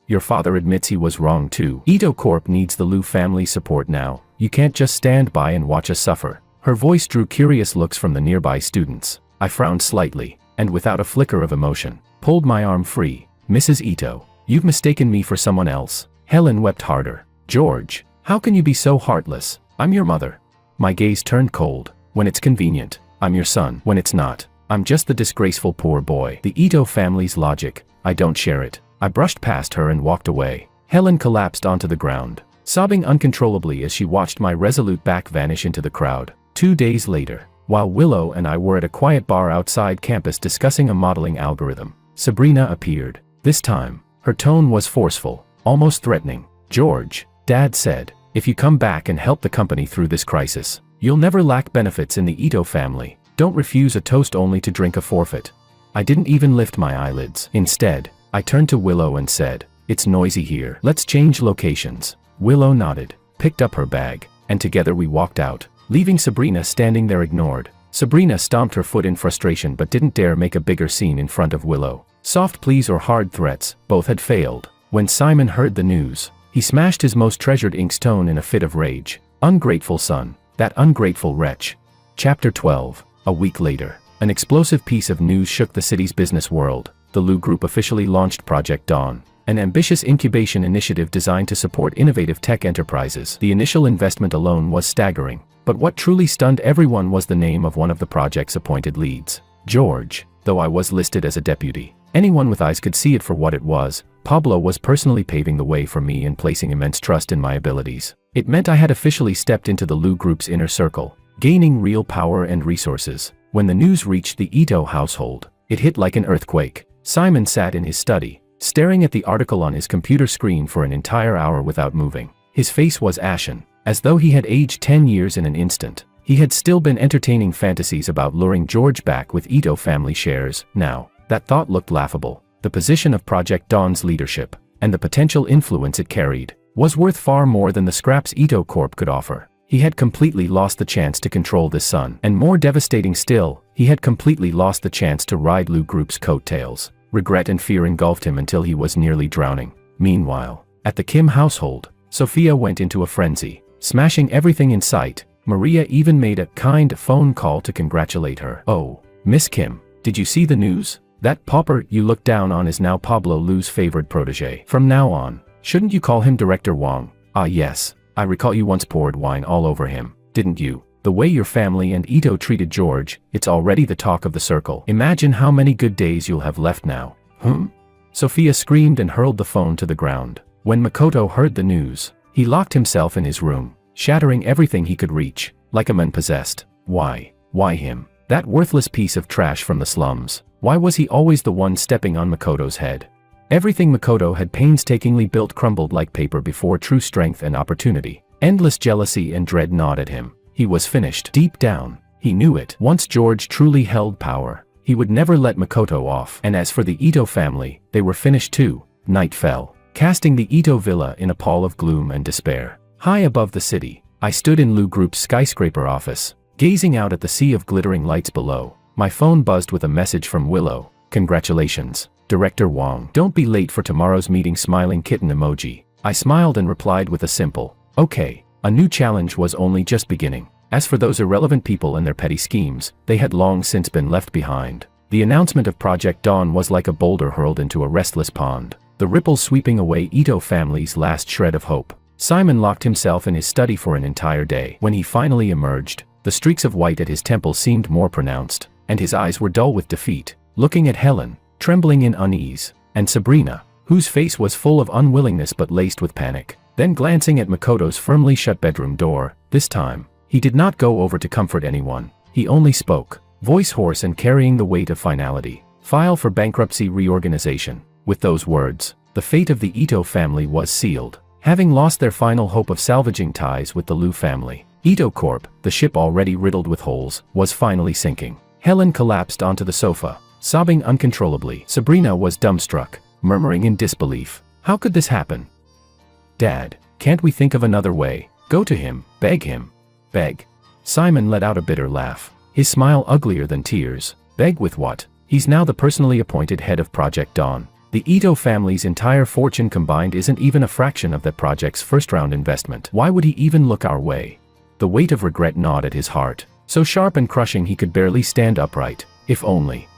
A: Your father admits he was wrong too. Ito Corp needs the Liu family support now. You can't just stand by and watch us suffer." Her voice drew curious looks from the nearby students. I frowned slightly, and without a flicker of emotion, pulled my arm free. "Mrs. Ito, you've mistaken me for someone else." Helen wept harder. "George, how can you be so heartless? I'm your mother." My gaze turned cold. "When it's convenient, I'm your son. When it's not, I'm just the disgraceful poor boy." The Ito family's logic, I don't share it. I brushed past her and walked away. Helen collapsed onto the ground, sobbing uncontrollably as she watched my resolute back vanish into the crowd. 2 days later, while Willow and I were at a quiet bar outside campus discussing a modeling algorithm, Sabrina appeared. This time, her tone was forceful, almost threatening. "George," Dad said, "if you come back and help the company through this crisis, you'll never lack benefits in the Ito family. Don't refuse a toast only to drink a forfeit." I didn't even lift my eyelids. Instead, I turned to Willow and said, "It's noisy here. Let's change locations." Willow nodded, picked up her bag, and together we walked out, leaving Sabrina standing there ignored. Sabrina stomped her foot in frustration but didn't dare make a bigger scene in front of Willow. Soft pleas or hard threats, both had failed. When Simon heard the news, he smashed his most treasured inkstone in a fit of rage. "Ungrateful son, that ungrateful wretch." Chapter 12. A week later, an explosive piece of news shook the city's business world. The Lu Group officially launched Project Dawn, an ambitious incubation initiative designed to support innovative tech enterprises. The initial investment alone was staggering, but what truly stunned everyone was the name of one of the project's appointed leads. George. Though I was listed as a deputy, anyone with eyes could see it for what it was. Pablo was personally paving the way for me and placing immense trust in my abilities. It meant I had officially stepped into the Lu Group's inner circle, gaining real power and resources. When the news reached the Ito household, it hit like an earthquake. Simon sat in his study, staring at the article on his computer screen for an entire hour without moving. His face was ashen, as though he had aged 10 years in an instant. He had still been entertaining fantasies about luring George back with Ito family shares. Now, that thought looked laughable. The position of Project Dawn's leadership, and the potential influence it carried, was worth far more than the scraps Ito Corp could offer. He had completely lost the chance to control this son, and more devastating still, he had completely lost the chance to ride Lu Group's coattails. Regret and fear engulfed him until he was nearly drowning. Meanwhile, at the Kim household, Sophia went into a frenzy, smashing everything in sight. Maria even made a kind phone call to congratulate her. "Oh, Miss Kim, did you see the news? That pauper you look down on is now Pablo Lu's favored protege. From now on, shouldn't you call him Director Wang?" "Ah yes, I recall you once poured wine all over him, didn't you? The way your family and Ito treated George, it's already the talk of the circle. Imagine how many good days you'll have left now." Sophia screamed and hurled the phone to the ground. When Makoto heard the news, he locked himself in his room, shattering everything he could reach, like a man possessed. Why him? That worthless piece of trash from the slums. Why was he always the one stepping on Makoto's head? Everything Makoto had painstakingly built crumbled like paper before true strength and opportunity. Endless jealousy and dread gnawed at him. He was finished. Deep down, he knew it. Once George truly held power, he would never let Makoto off. And as for the Ito family, they were finished too. Night fell, casting the Ito villa in a pall of gloom and despair. High above the city, I stood in Lu Group's skyscraper office, gazing out at the sea of glittering lights below. My phone buzzed with a message from Willow. "Congratulations, Director Wang. Don't be late for tomorrow's meeting." Smiling kitten emoji. I smiled and replied with a simple, "Okay." A new challenge was only just beginning. As for those irrelevant people and their petty schemes, they had long since been left behind. The announcement of Project Dawn was like a boulder hurled into a restless pond, the ripples sweeping away Ito family's last shred of hope. Simon locked himself in his study for an entire day. When he finally emerged, the streaks of white at his temples seemed more pronounced, and his eyes were dull with defeat. Looking at Helen, trembling in unease, and Sabrina, whose face was full of unwillingness but laced with panic. Then glancing at Makoto's firmly shut bedroom door. This time, he did not go over to comfort anyone. He only spoke, voice hoarse and carrying the weight of finality. "File for bankruptcy reorganization." With those words, the fate of the Ito family was sealed. Having lost their final hope of salvaging ties with the Lu family, Ito Corp, the ship already riddled with holes, was finally sinking. Helen collapsed onto the sofa, sobbing uncontrollably. Sabrina was dumbstruck, murmuring in disbelief. How could this happen? "Dad, can't we think of another way? Go to him, beg him." "Beg?" Simon let out a bitter laugh, his smile uglier than tears. "Beg with what? He's now the personally appointed head of Project Dawn. The Ito family's entire fortune combined isn't even a fraction of that project's first-round investment. Why would he even look our way?" The weight of regret gnawed at his heart, so sharp and crushing he could barely stand upright. If only.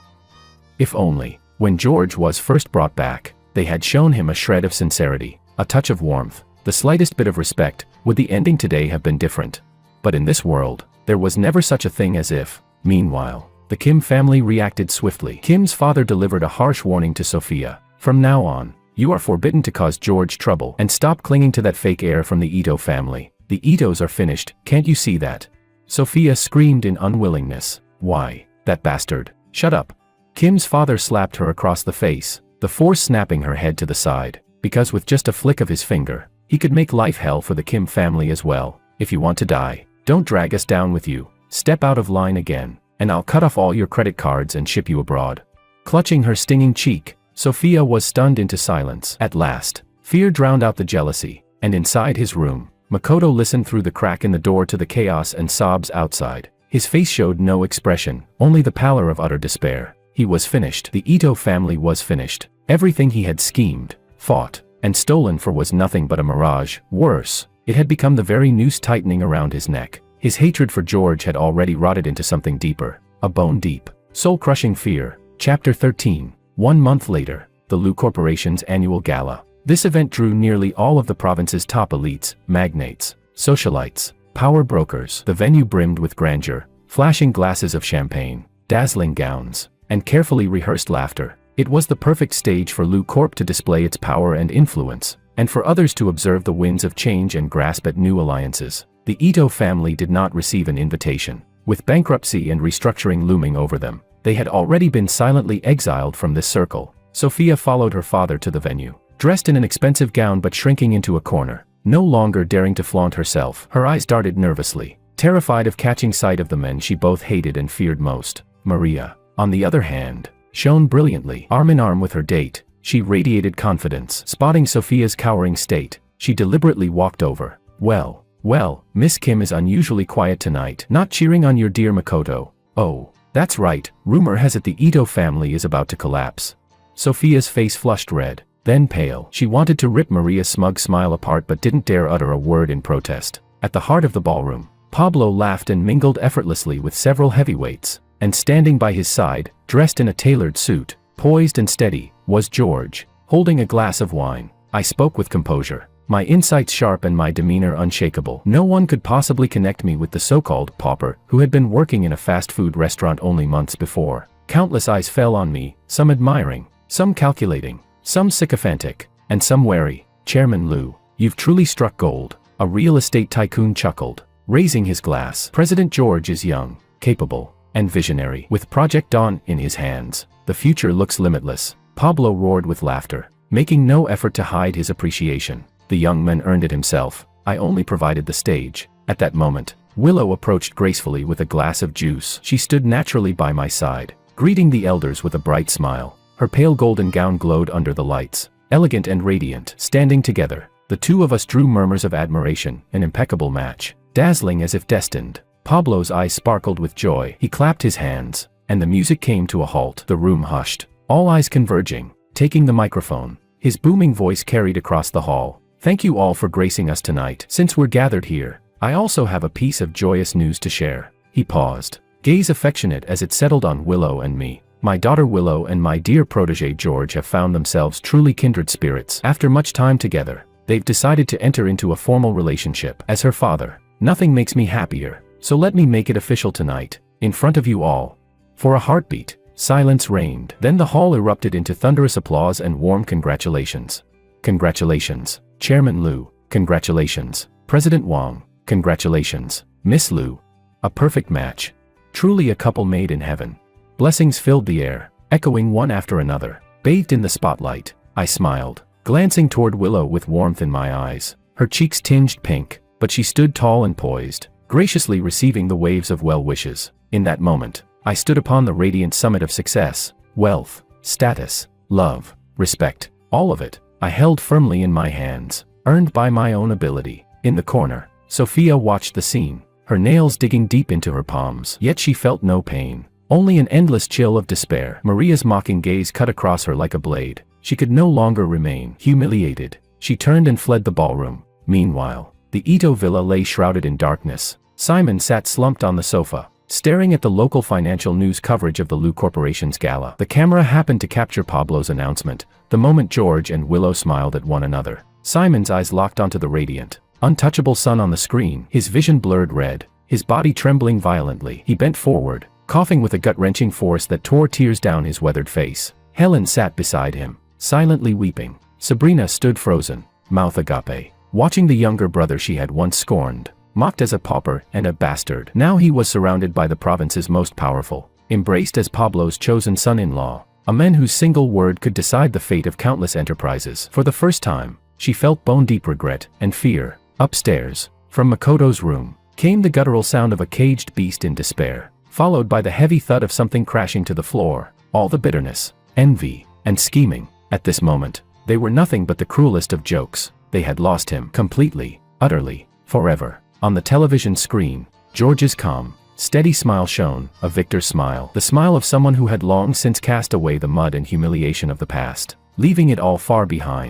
A: When George was first brought back, they had shown him a shred of sincerity, a touch of warmth, the slightest bit of respect. Would the ending today have been different? But in this world, there was never such a thing as if. Meanwhile, the Kim family reacted swiftly. Kim's father delivered a harsh warning to Sophia. From now on, you are forbidden to cause George trouble and stop clinging to that fake heir from the Ito family. The Itos are finished, can't you see that? Sophia screamed in unwillingness. Why, that bastard. Shut up. Kim's father slapped her across the face, the force snapping her head to the side, because with just a flick of his finger, he could make life hell for the Kim family as well. If you want to die, don't drag us down with you. Step out of line again, and I'll cut off all your credit cards and ship you abroad. Clutching her stinging cheek, Sophia was stunned into silence. At last, fear drowned out the jealousy, and inside his room, Makoto listened through the crack in the door to the chaos and sobs outside. His face showed no expression, only the pallor of utter despair. He was finished. The Ito family was finished. Everything he had schemed, fought, and stolen for was nothing but a mirage. Worse, it had become the very noose tightening around his neck. His hatred for George had already rotted into something deeper, a bone-deep, soul-crushing fear. Chapter 13. 1 month later, the Lu Corporation's annual gala. This event drew nearly all of the province's top elites, magnates, socialites, power brokers. The venue brimmed with grandeur, flashing glasses of champagne, dazzling gowns, and carefully rehearsed laughter. It was the perfect stage for Lu Corp to display its power and influence, and for others to observe the winds of change and grasp at new alliances. The Ito family did not receive an invitation. With bankruptcy and restructuring looming over them, they had already been silently exiled from this circle. Sophia followed her father to the venue, dressed in an expensive gown but shrinking into a corner, no longer daring to flaunt herself. Her eyes darted nervously, terrified of catching sight of the men she both hated and feared most. Maria, on the other hand, shone brilliantly. Arm in arm with her date, she radiated confidence. Spotting Sophia's cowering state, she deliberately walked over. Well, Miss Kim is unusually quiet tonight. Not cheering on your dear Makoto. Oh, that's right, rumor has it the Ito family is about to collapse. Sophia's face flushed red, then pale. She wanted to rip Maria's smug smile apart but didn't dare utter a word in protest. At the heart of the ballroom, Pablo laughed and mingled effortlessly with several heavyweights, and standing by his side, dressed in a tailored suit, poised and steady, was George, holding a glass of wine. I spoke with composure, my insights sharp and my demeanor unshakable. No one could possibly connect me with the so-called pauper who had been working in a fast food restaurant only months before. Countless eyes fell on me, some admiring, some calculating, some sycophantic, and some wary. Chairman Lu, you've truly struck gold, a real estate tycoon chuckled, raising his glass. President George is young, capable, and visionary. With Project Dawn in his hands, the future looks limitless. Pablo roared with laughter, making no effort to hide his appreciation. The young man earned it himself. I only provided the stage. At that moment, Willow approached gracefully with a glass of juice. She stood naturally by my side, greeting the elders with a bright smile. Her pale golden gown glowed under the lights, elegant and radiant. Standing together, the two of us drew murmurs of admiration. An impeccable match, dazzling as if destined. Pablo's eyes sparkled with joy. He clapped his hands, and the music came to a halt. The room hushed, all eyes converging. Taking the microphone, his booming voice carried across the hall. Thank you all for gracing us tonight. Since we're gathered here, I also have a piece of joyous news to share. He paused, gaze affectionate as it settled on Willow and me. My daughter Willow and my dear protege George have found themselves truly kindred spirits. After much time together, they've decided to enter into a formal relationship. As her father, nothing makes me happier, so let me make it official tonight, in front of you all. For a heartbeat, silence reigned. Then the hall erupted into thunderous applause and warm congratulations. Congratulations, Chairman Lu. Congratulations, President Wang. Congratulations, Miss Lu. A perfect match. Truly a couple made in heaven. Blessings filled the air, echoing one after another. Bathed in the spotlight, I smiled, glancing toward Willow with warmth in my eyes. Her cheeks tinged pink, but she stood tall and poised, graciously receiving the waves of well wishes. In that moment, I stood upon the radiant summit of success, wealth, status, love, respect, all of it, I held firmly in my hands, earned by my own ability. In the corner, Sophia watched the scene, her nails digging deep into her palms. Yet she felt no pain, only an endless chill of despair. Maria's mocking gaze cut across her like a blade. She could no longer remain humiliated. She turned and fled the ballroom. Meanwhile, the Ito villa lay shrouded in darkness. Simon sat slumped on the sofa, staring at the local financial news coverage of the Lu Corporation's gala. The camera happened to capture Pablo's announcement, the moment George and Willow smiled at one another. Simon's eyes locked onto the radiant, untouchable sun on the screen, his vision blurred red, his body trembling violently. He bent forward, coughing with a gut-wrenching force that tore tears down his weathered face. Helen sat beside him, silently weeping. Sabrina stood frozen, mouth agape, watching the younger brother she had once scorned, mocked as a pauper and a bastard. Now he was surrounded by the province's most powerful, embraced as Pablo's chosen son-in-law, a man whose single word could decide the fate of countless enterprises. For the first time, she felt bone-deep regret and fear. Upstairs, from Makoto's room, came the guttural sound of a caged beast in despair, followed by the heavy thud of something crashing to the floor. All the bitterness, envy, and scheming. At this moment, they were nothing but the cruelest of jokes. They had lost him completely, utterly, forever. On the television screen, George's calm, steady smile shone, a victor's smile, the smile of someone who had long since cast away the mud and humiliation of the past, leaving it all far behind.